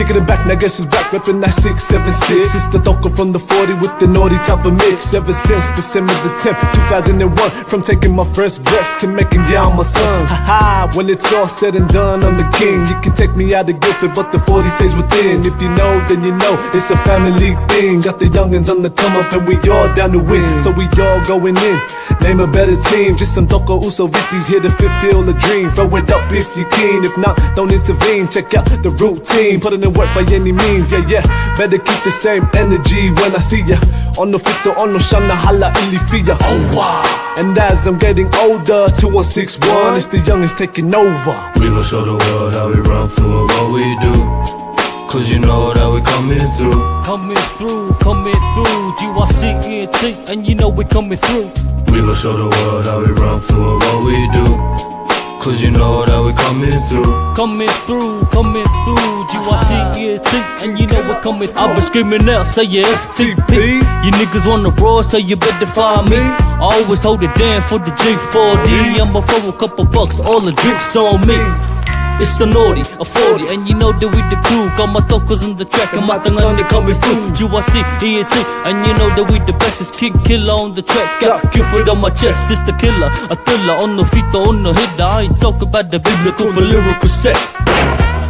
Kicking it back, now guess who's back, reppin' that 676. It's the Doka from the 40 with the naughty type of mix. Ever since December the 10th, 2001, from taking my first breath to making y'all my son. Haha, when it's all said and done, I'm the king. You can take me out of Guildford, but the 40 stays within. If you know, then you know, it's a family thing. Got the youngins on the come up and we all down to win. So we all going in, Name a better team, just some Doko Uso Vitties here to fulfill the dream. Throw it up if you keen, if not, don't intervene. Check out the routine, put it in work by any means. Yeah, better keep the same energy when I see ya. On the fito, on the shana, hala ilifia. Oh wow. And as I'm getting older, 2161, it's the youngest taking over. We gon' show the world how we run through and what we do. Cause you know that we coming through. Coming through, GYCENT, and you know we coming through. We gon' show the world how we run through and what we do. Cause you know that we coming through. Coming through, GYCENT, and you know we're coming through. I've been screaming out, say your FTP. You niggas on the road, so you better find me. I always hold it down for the G4D. I'ma throw a couple bucks, all the drinks on me. It's a naughty, a 40, and you know that we the crew. Got my thokers on the track, and my tangan they coming through. GYCENT, and you know that we the best. It's King Killer on the track, got Cupid on my chest. It's the killer, a thriller on the feet, on the hitter. I ain't talking about the biblical for lyrical set.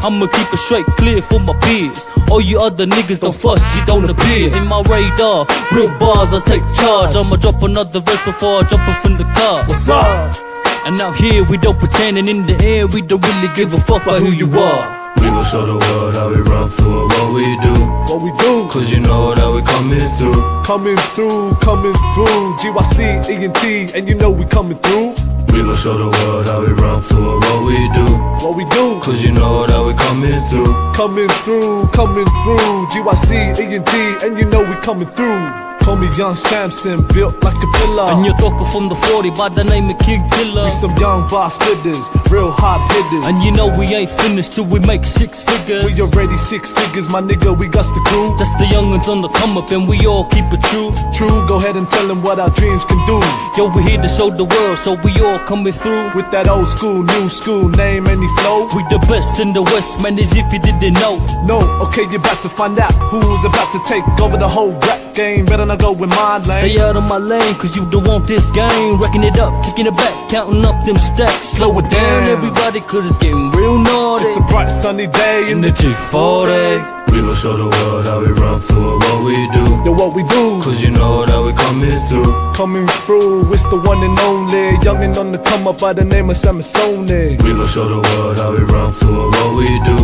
I'ma keep it straight, clear for my peers. All you other niggas don't fuss, you don't appear in my radar. Real bars, I take charge. I'ma drop another verse before I jump off in the car. What's up? And out here we don't pretend, and in the air we don't really give a fuck about who you are. We gon' show the world how we run through and what we do. What we do? Cause you know that we coming through. Coming through, GYCENT, and you know we coming through. We gon' show the world how we run through and what we do. What we do? Cause you know that we coming through. Coming through, GYCENT, and you know we coming through. Call me Young Samson, built like a pillar. And you're talking from the 40 by the name of King Killer. We some young boss spitters, real hot hitters. And you know we ain't finished till we make 6 figures. We already 6 figures, my nigga, we got the crew. That's the youngins on the come up, and we all keep it true. True, go ahead and tell them what our dreams can do. Yo, we here to show the world, so we all coming through. With that old school, new school, name any flow. We the best in the West, man, as if you didn't know. No, okay, you're about to find out who's about to take over the whole rap game. Better not go with my lane. Stay out of my lane, cause you don't want this game. Wrecking it up, kicking it back, counting up them stacks. Slow it down, everybody, cause it's getting real naughty. It's a bright sunny day in the G40. We gon' show the world how we run through and what we do. Yo, what we do? Cause you know that we coming through. Coming through, it's the one and only. Youngin' on the come up by the name of Samasone. We gon' show the world how we run through and what we do.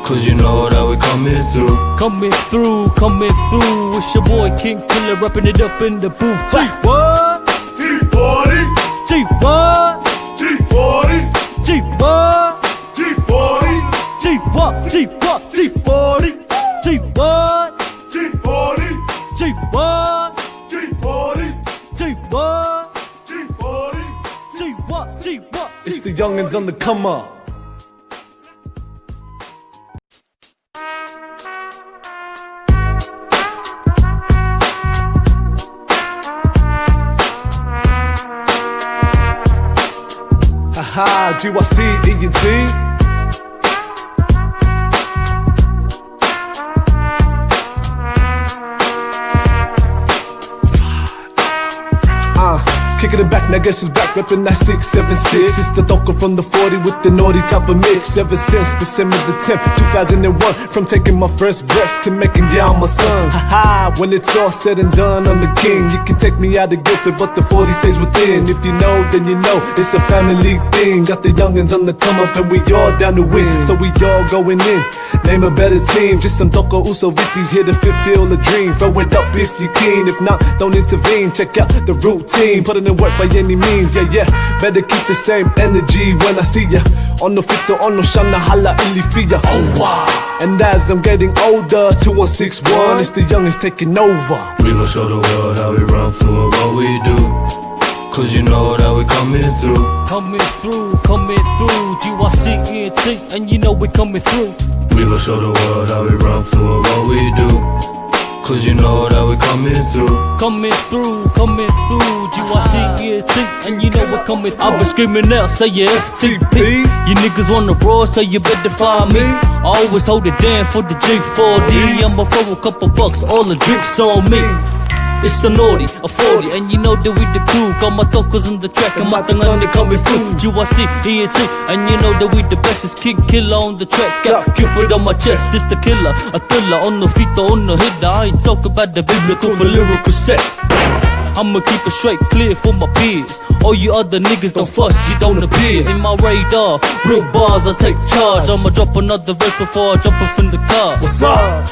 Cause you know that we coming through. Coming through, it's your boy King Killer, rapping it up in the booth. G-what? G40 G-what? G40 G-what? G40 G-what? G-what? G40 G-what? G40 G-what? G40 G-what? G40 G-what? G-what? It's the youngins on the come up. Haha, GYCENT. Kicking it back, now guess who's back, reppin' that 676. It's the Doko from the 40 with the naughty type of mix. Ever since December the 10th, 2001, from taking my first breath to making y'all my sons. Haha, when it's all said and done, I'm the king. You can take me out of Guildford, but the 40 stays within. If you know, then you know, it's a family thing. Got the youngins on the come up, and we all down to win. So we all going in, name a better team. Just some Doko Uso Vitties here to fulfill the dream. Throw it up if you keen, if not, don't intervene. Check out the routine, put it in work by any means. Yeah, better keep the same energy when I see ya. On the fito, on the shana, hala ilifia. Oh wow. And as I'm getting older, 2161, it's the youngest taking over. We gon' show the world how we run through and what we do. Cause you know that we coming through. Coming through, GYCENT, and you know we coming through. We gon' show the world how we run through and what we do. Cause you know that we coming through. Coming through, GYCENT, and you know we're coming through. I've been screaming out, say your FTP. You niggas on the road, so you better find me. I always hold it down for the G4D. I'ma throw a couple bucks, all the drinks on me. It's a naughty, a 40, and you know that we the crew. Got my thokers on the track, and my tangan they coming through. GYCENT, and you know that we the best. It's King Killer on the track, got Cupid on my chest. It's the killer, a thriller on the feet, on the hitter. I ain't talking about the biblical for lyrical set. I'ma keep it straight, clear for my peers. All you other niggas don't fuss, you don't appear in my radar. Real bars, I take charge. I'ma drop another verse before I jump off in the car. What's up?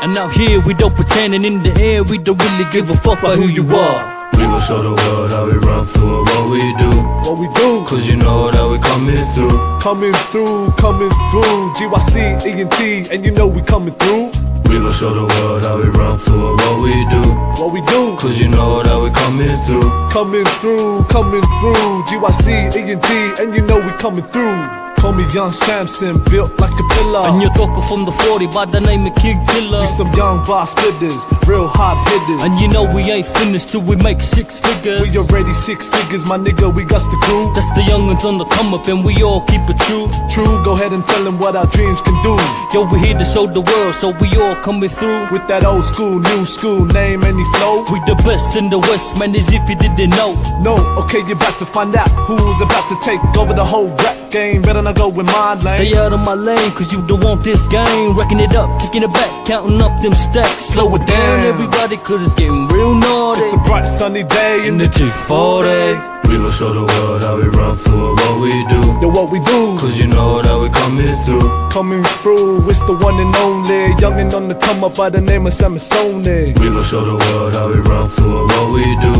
And out here we don't pretend, and in the air we don't really give a fuck about who you are. We gon' show the world how we run through it, what we do. What we do? Cause you know that we coming through. Coming through, coming through. GYC, ENT, and you know we coming through. We gon' show the world how we run through it, what we do. What we do? Cause you know that we coming through. Coming through, coming through. GYC, ENT, and you know we coming through. Call me Young Samson, built like a pillar. And you're talking from the 40 by the name of King Killer. We some young boss splitters, real hot hitters. And you know we ain't finished till we make 6 figures. We already 6 figures, my nigga, we got the crew. That's the youngins on the come up, and we all keep it true. True, go ahead and tell them what our dreams can do. Yo, we here to show the world, so we all coming through. With that old school, new school, name any flow. We the best in the West, man, as if you didn't know. No, okay, you're about to find out who's about to take over the whole rap game. Better not go with my lane. Stay out of my lane, cause you don't want this game. Wrecking it up, kicking it back, counting up them stacks. Slow it down, everybody, cause it's getting real naughty. It's a bright sunny day in the G40. We gon' show the world how we run through it, what we do. Yo, what we do? Cause you know that we coming through. Coming through, it's the one and only. Youngin' on the come up by the name of Samasone. We gon' show the world how we run through it, what we do.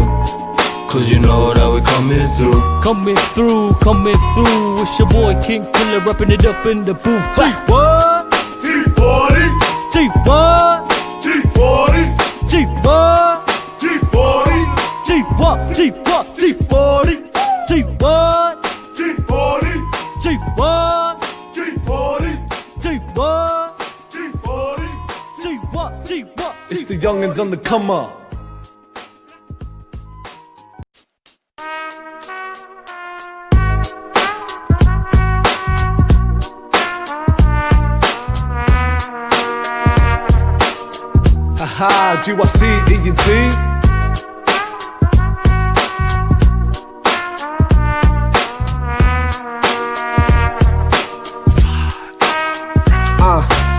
Cause you know that we coming through. Coming through, coming through. It's your boy King Killer, rapping it up in the booth. T-what? T40 T-what? T40 T-what? T40 T-what? T-what? T-40 T-what? T40 T-what? T40 T-what? T40 T-what? T-what? It's the youngins on the come up. Haha, GYC, ENT.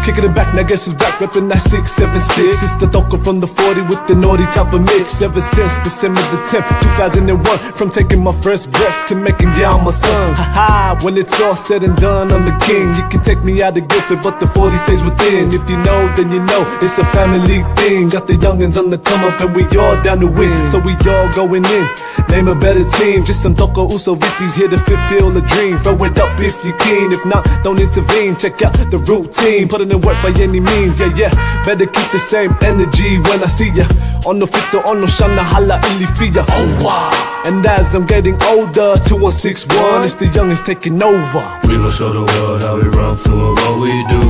Kicking it back, now guess who's back, reppin' that 676. It's the Doka from the 40 with the naughty type of mix. Ever since December the 10th, 2001, from taking my first breath to making y'all my sons. Haha, when it's all said and done, I'm the king. You can take me out of Guildford, but the 40 stays within. If you know, then you know, it's a family thing. Got the youngins on the come up and we all down to win. So we all going in, name a better team. Just some Doka Usovitis here to fulfill the dream. Throw it up if you keen, if not, don't intervene. Check out the routine, put it in work by any means, yeah. Better keep the same energy when I see ya. On the fito, on no shana hala ilifia. Oh wow. And as I'm getting older, 2161, it's the youngins taking over. We gon' show the world how we run through it, what we do.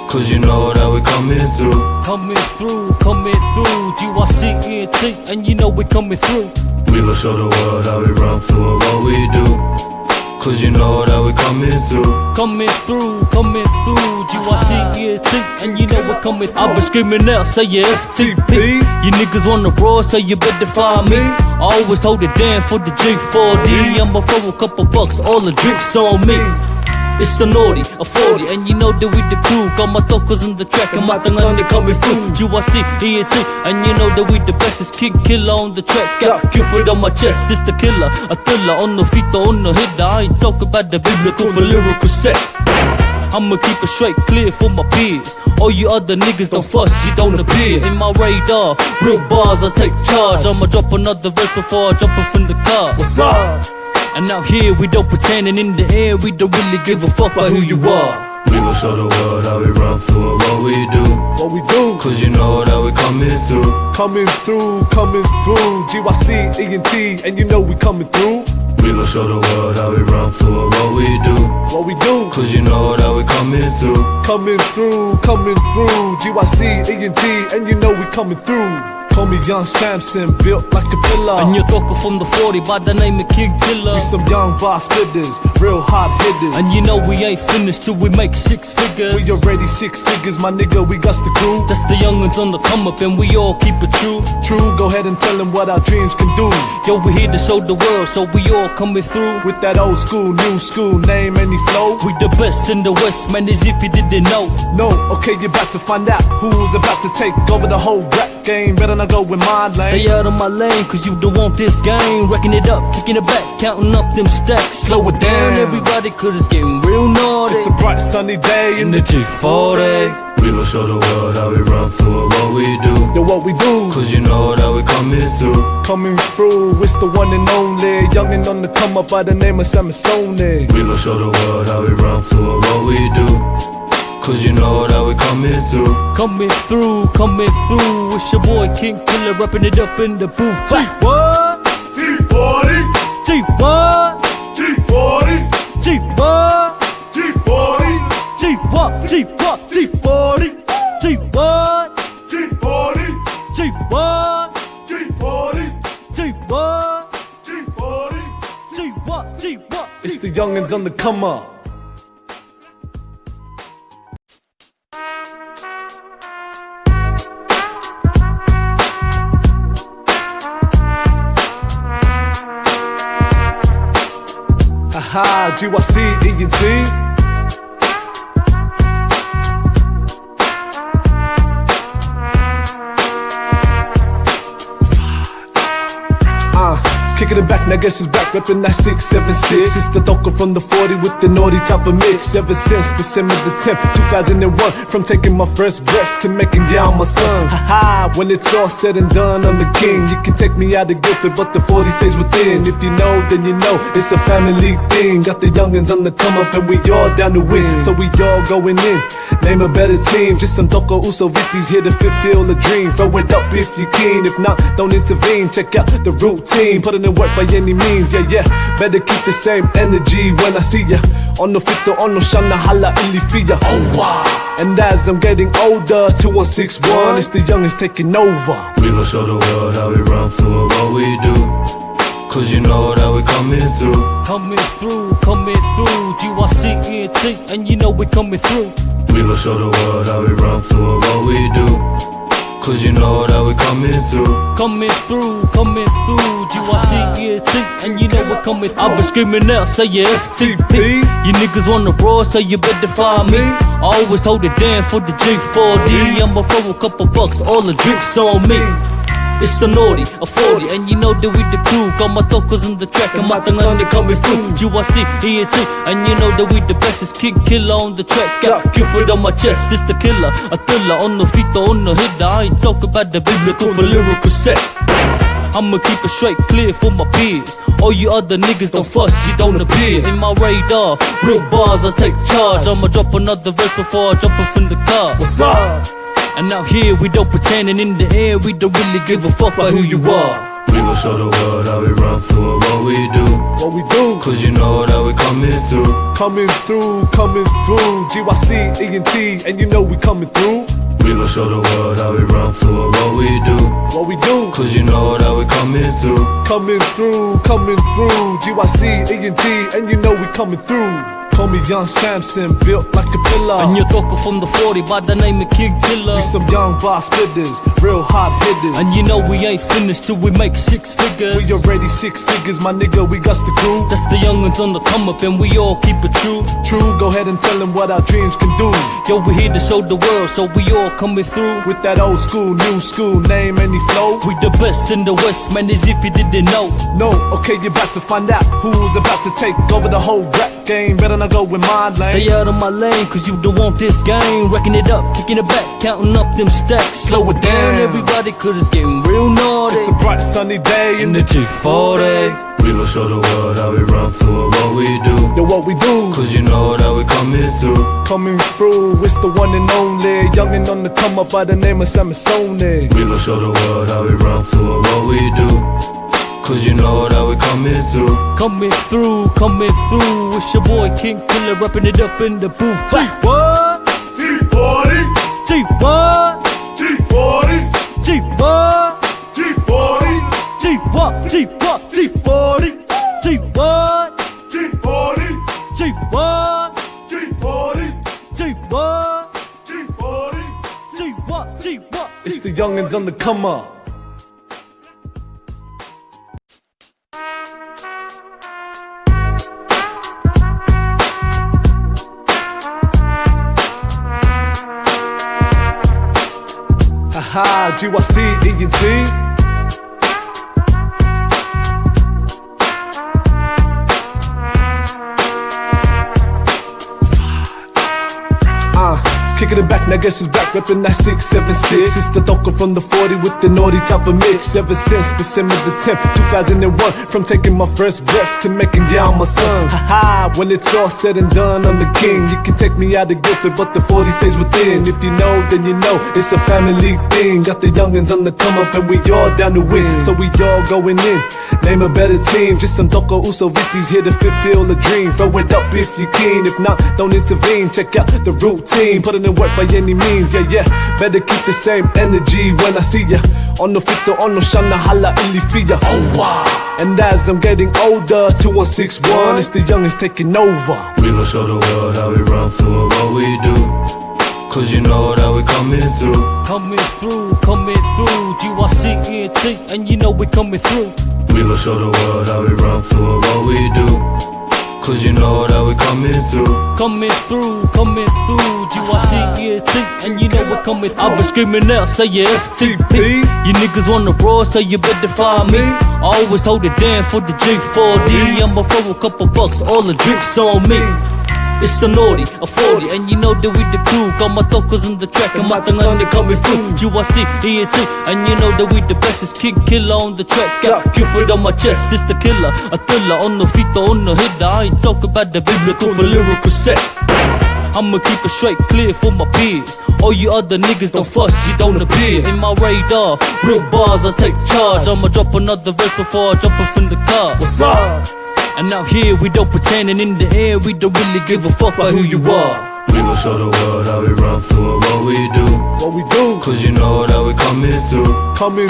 Cause you know that we coming through. Coming through, coming through. GYC, ENT, and you know we coming through. We gon' show the world how we run through it, what we do. Cause you know that we coming through. Coming through, coming through. GYC, ENT, and you know we're coming through. I've been screaming out, say your FTP. You niggas on the road, so you better find me. I always hold it down for the G4D. I'ma throw a couple bucks, all the drinks on me. It's the naughty, a 40, and you know that we the crew. Got my thokers on the track, and my thing on they coming through. GYC, ENT, and you know that we the best. It's King Killer on the track, got Cupid on my chest. It's the killer, a thriller on the feet, on the hitter. I ain't talking about the biblical for lyrical set. I'ma keep it straight, clear for my peers. All you other niggas don't fuss, you don't appear in my radar. Real bars, I take charge. I'ma drop another verse before I jump off in the car. What's up? And out here we don't pretend, and in the air we don't really give a fuck about who you are. We gon' show the world how we run through it, what we do. What we do? Cause you know that we coming through. Coming through, coming through. GYC, ENT, and you know we coming through. We gon' show the world how we run through it, what we do. What we do? Cause you know that we coming through. Coming through, coming through. GYC, ENT, and you know we coming through. Call me Young Samson, built like a pillar. And you're talking from the 40 by the name of King Killer. We some young boss splitters, real hot hitters. And you know we ain't finished till we make 6 figures. We already 6 figures, my nigga, we got the crew. That's the youngins on the come up, and we all keep it true. True, go ahead and tell them what our dreams can do. Yo, we here to show the world, so we all coming through. With that old school, new school, name any flow. We the best in the West, man, as if you didn't know. No, okay, you're about to find out who's about to take over the whole rap game, better not go in my lane. Stay out of my lane, cause you don't want this game. Wrecking it up, kicking it back, counting up them stacks. Slow it down, everybody, cause it's getting real naughty. It's a bright sunny day in the G40. We gon' show the world how we run through it, what we do. Yo, what we do? Cause you know that we coming through. Coming through, it's the one and only. Youngin' on the come up by the name of Samasone. We gon' show the world how we run through it, what we do. Cause you know that we coming through. Coming through, coming through. It's your boy King Killer, rapping it up in the booth. G-what? G40. G-what? G40. G-what? G40. G-what? G-what? G40. G-what? G40. G-what? G40. G-what? G40. G-what? G-what? It's the youngins on the come up. Haha, GYC, E&T. Kicking it back, now guess it's back, reppin' that 676. It's the Doka from the 40 with the naughty type of mix. Ever since December the 10th, 2001, from taking my first breath to making y'all my sons. Haha, when it's all said and done, I'm the king. You can take me out of Guilford, but the 40 stays within. If you know, then you know, it's a family thing. Got the youngins on the come up and we all down to win. So we all going in, name a better team. Just some Doka Usovitis here to fulfill a dream. Throw it up if you keen, if not, don't intervene. Check out the routine, put in work by any means, yeah. Better keep the same energy when I see ya. On the fito, on no shana hala ilifia. Oh wow. And as I'm getting older, 2161, it's the youngins taking over. We gon' show the world how we run through it, what we do. Cause you know that we coming through. Coming through, coming through. GYC, ENT, and you know we coming through. We gon' show the world how we run through it, what we do. Cause you know that we coming through. Coming through, coming through. GYC, ENT, and you know we're coming through. I've been screaming out, say your FTP. You niggas on the road, so you better find me. I always hold it down for the G40. I'ma throw a couple bucks, all the drinks on me. It's the naughty, a 40, and you know that we the crew. Got my tokers on the track, and my thing on the coming through. GYC, ENT, and you know that we the best. It's King Killer on the track, got Cupid on my chest. It's the killer, a thriller on the feet, on the hitter. I ain't talking about the biblical for lyrical set. I'ma keep it straight clear for my peers. All you other niggas don't fuss, you don't appear in my radar. Real bars, I take charge. I'ma drop another verse before I jump off in the car. What's up? And out here we don't pretend, and in the air we don't really give a fuck about who you are. We gon' show the world how we run through it, what we do. What we do? Cause you know that we coming through. Coming through, coming through. GYC, E&T, and you know we coming through. We gon' show the world how we run through it, what we do. What we do? Cause you know that we coming through. Coming through, coming through. GYC, E&T, and you know we coming through. Call me Young Samson, built like a pillar. And you're talking from the 40 by the name of King Killer. We some young boss spitters, real hot hitters. And you know we ain't finished till we make 6 figures. We already 6 figures, my nigga, we got the crew. That's the youngins on the come up and we all keep it true. True, go ahead and tell them what our dreams can do. Yo, we here to show the world, so we all coming through. With that old school, new school, name any flow. We the best in the West, man, as if you didn't know. No, okay, you're about to find out who's about to take over the whole rap game. Better not go in my lane. Stay out of my lane, cause you don't want this game. Wrecking it up, kicking it back, counting up them stacks. Slow it down, everybody, cause it's getting real naughty. It's a bright sunny day in the G40. We gon' show the world how we run through it, what we do. Yo, what we do? Cause you know that we coming through. Coming through, it's the one and only. Youngin' on the come up by the name of Samasone. We gon' show the world how we run through it, what we do. Cause you know that we coming through. Coming through, coming through. It's your boy King Killer, rapping it up in the booth. G-what? G40. G-what? G40. G-what? G40. G-what? G-what? G40. G-what? G40. G-what? G40. G-what? G40. G-what? G-what? It's the youngins on the come up. Haha, GYC, ENT. Kicking it back, now guess who's back, reppin' that 676. It's the Doka from the 40 with the naughty type of mix. Ever since December the 10th, 2001, from taking my first breath to making y'all my sons. Haha, when it's all said and done, I'm the king. You can take me out of Gifford, but the 40 stays within. If you know, then you know, it's a family thing. Got the youngins on the come up and we all down to win. So we all going in, name a better team. Just some Doka Usovitis here to fulfill a dream. Throw it up if you keen, if not, don't intervene. Check out the routine, put in work by any means, yeah. Better keep the same energy when I see ya. Ono fito, ono shana hala ilifia. Oh wow. And as I'm getting older, 2161, it's the youngest taking over. We gon' show the world how we run through what we do. Cause you know that we coming through. Coming through, GYC, ENT, and you know we coming through. We gon' show the world how we run through what we do. Cause you know that we coming through. Coming through, GYC, ENT, and you know we're coming through. I've been screaming out, say your FTP. You niggas on the road, so you better find me. I always hold it down for the G4D. I'ma throw a couple bucks, all the drinks on me. It's the naughty, a 40, and you know that we the crew. Got my tokers on the track, and my thing on coming through. GYC, ENT, and you know that we the best. It's King Killer on the track, got Cupid on my chest. It's the killer, a thriller on the feet, on the hitter. I ain't talking about the biblical for lyrical set. I'ma keep it straight clear for my peers. All you other niggas don't fuss, you don't appear in my radar. Real bars, I take charge. I'ma drop another verse before I jump off in the car. What's up? And out here we don't pretend, and in the air we don't really give a fuck about who you are. We gon' show the world how we run through what we do. What we do? Cause you know that we coming through. Coming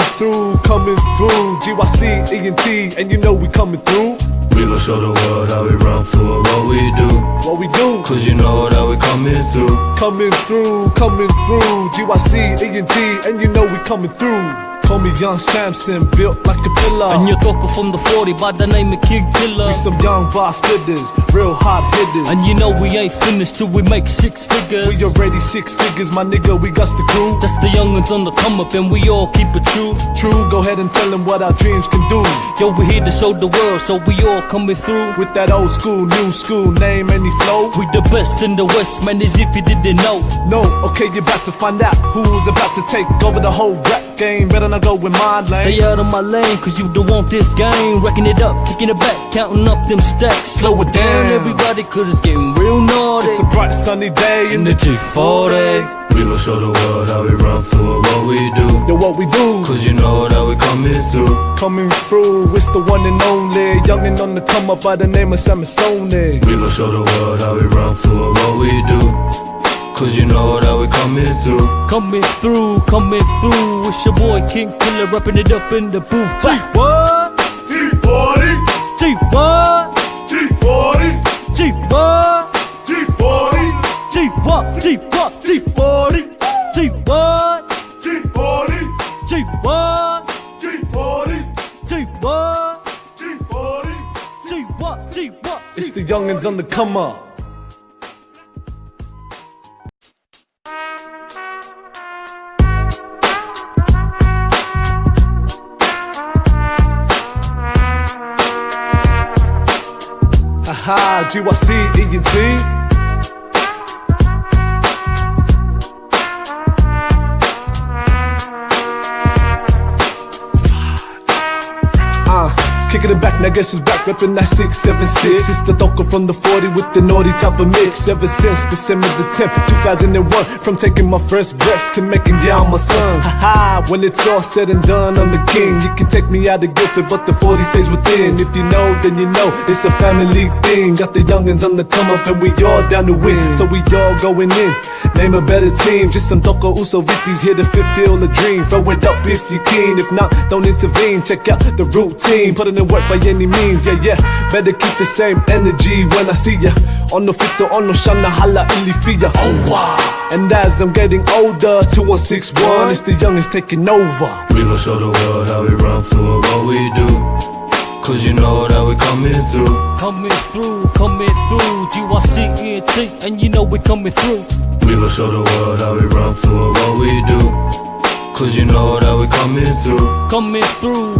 through, GYC, ENT, and you know we coming through. We gon' show the world how we run through what we do. What we do? Cause you know that we coming through. Coming through, GYC, ENT, and you know we coming through. Call me Young Samson, built like a pillar. And you're talking from the 40 by the name of King Killer. We some young boss spitters, real hot hitters. And you know we ain't finished till we make 6 figures. We already 6 figures, my nigga, we got the crew. That's the youngins on the come up and we all keep it true. True, go ahead and tell them what our dreams can do. Yo, we here to show the world, so we all coming through. With that old school, new school, name any flow. We the best in the West, man, as if you didn't know. No, okay, you're about to find out who's about to take over the whole rap game. Better not go with my lane. Stay out of my lane, cause you don't want this game. Wrecking it up, kicking it back, counting up them stacks. Slow it down, everybody, cause it's getting real naughty. It's a bright sunny day in the G40. We gon' show the world how we run through what we do. Yo, what we do? Cause you know that we coming through. Coming through, it's the one and only. Youngin' on the come up by the name of Samasone. We gon' show the world how we run through what we do. Cause you know that we coming through. Coming through, it's your boy King Killer, rapping it up in the booth. T-what? T-40 T-what? T-40 T-what? T-40 T-what? T-what? T-40 T-what? T-40 T-what? T-40 T-what? T-40 T-what? T-what? It's the youngins on the come up. Haha, GYC, ENT. Kicking it back, now guess who's back, reppin' that 676. It's the Doka from the 40 with the naughty type of mix. Ever since December the 10th, 2001, from taking my first breath to making y'all my sons. Haha, when it's all said and done, I'm the king. You can take me out of Gifford, but the 40 stays within. If you know, then you know, it's a family thing. Got the youngins on the come up and we all down to win. So we all going in, name a better team. Just some Doka Usovitis here to fulfill a dream. Throw it up if you keen, if not, don't intervene. Check out the routine, put in the work by any means, yeah. Better keep the same energy when I see ya. Ono fito, ono shana hala ilifia. Oh wow. And as I'm getting older, 2161, it's the youngest taking over. We gon' show the world how we run through what we do. Cause you know that we coming through. Coming through, GYC, ENT, and you know we coming through. We gon' show the world how we run through what we do. Cause you know that we coming through. Coming through,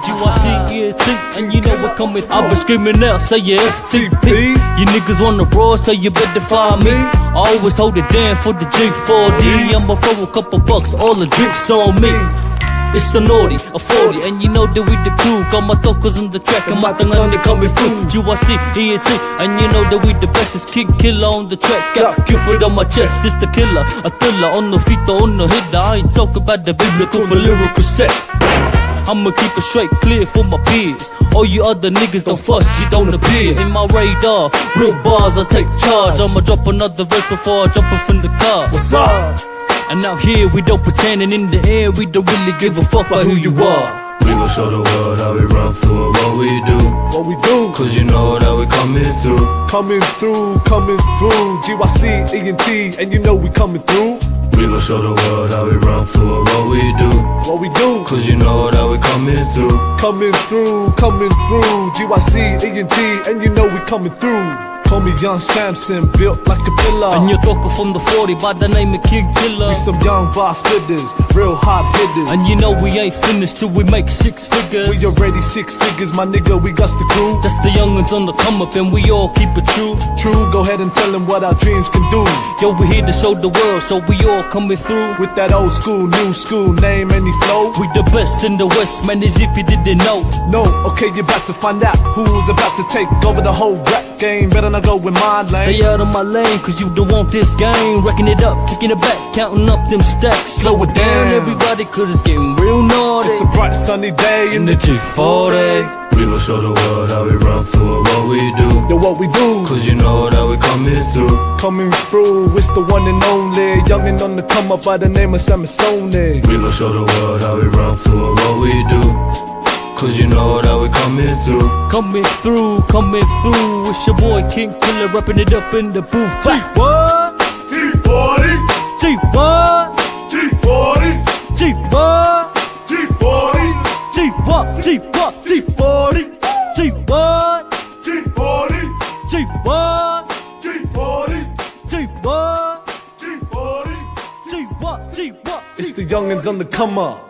GYCET, and you know we're coming through. I've been screaming out, say your FTP. You niggas on the road, so you better find me. I always hold it down for the G4D. I'ma throw a couple bucks, all the drinks on me. It's the naughty, a 40, and you know that we the crew. Got my tokens on the track, and my thing on it coming through. GYCET, and you know that we the best. It's King Killer on the track. Got Cupid on my chest, it's the killer. A thriller on the feet, on the hitter. I ain't talking about the biblical for lyrical set. I'ma keep it straight clear for my peers. All you other niggas don't fuss, you don't appear in my radar. Real bars, I take charge. I'ma drop another verse before I jump off in the car. What's up? And out here we don't pretend, and in the air we don't really give a fuck about who you are. We gon' show the world how we run through what we do. What we do? Cause you know that we coming through. Coming through, GYCENT, and you know we coming through. We gon' show the world how we run through what we do. What we do? Cause you know that we coming through. Coming through, GYCENT, and you know we coming through. Call me Young Samson, built like a pillar. And you're talking from the 40 by the name of King Killer. We some young boss spitters, real hot hitters. And you know we ain't finished till we make 6 figures. We already 6 figures, my nigga, we got the crew. That's the young'uns on the come up, and we all keep it true. True, go ahead and tell them what our dreams can do. Yo, we here to show the world, so we all coming through. With that old school, new school, name any flow. We the best in the West, man, as if you didn't know. No, okay, you're about to find out who's about to take over the whole rap game. Better not go with my lane. Stay out of my lane, cause you don't want this game. Racking it up, kicking it back, counting up them stacks. Slow it down, everybody, cause it's getting real naughty. It's a bright sunny day in the G40. We gon' show the world how we run through what we do. Yo, what we do? Cause you know that we coming through. Coming through, it's the one and only. Youngin' on the come up by the name of Samasone. We gon' show the world how we run through what we do. Cause you know that we coming through. Coming through, it's your boy King Killer, rapping it up in the booth. G-what? G40 G-what? G40 G-what? G40 G-what? G-what? G40 G-what? G40 G-what? G40 G-what? G40 G-what? G-what? It's the youngins on the come up.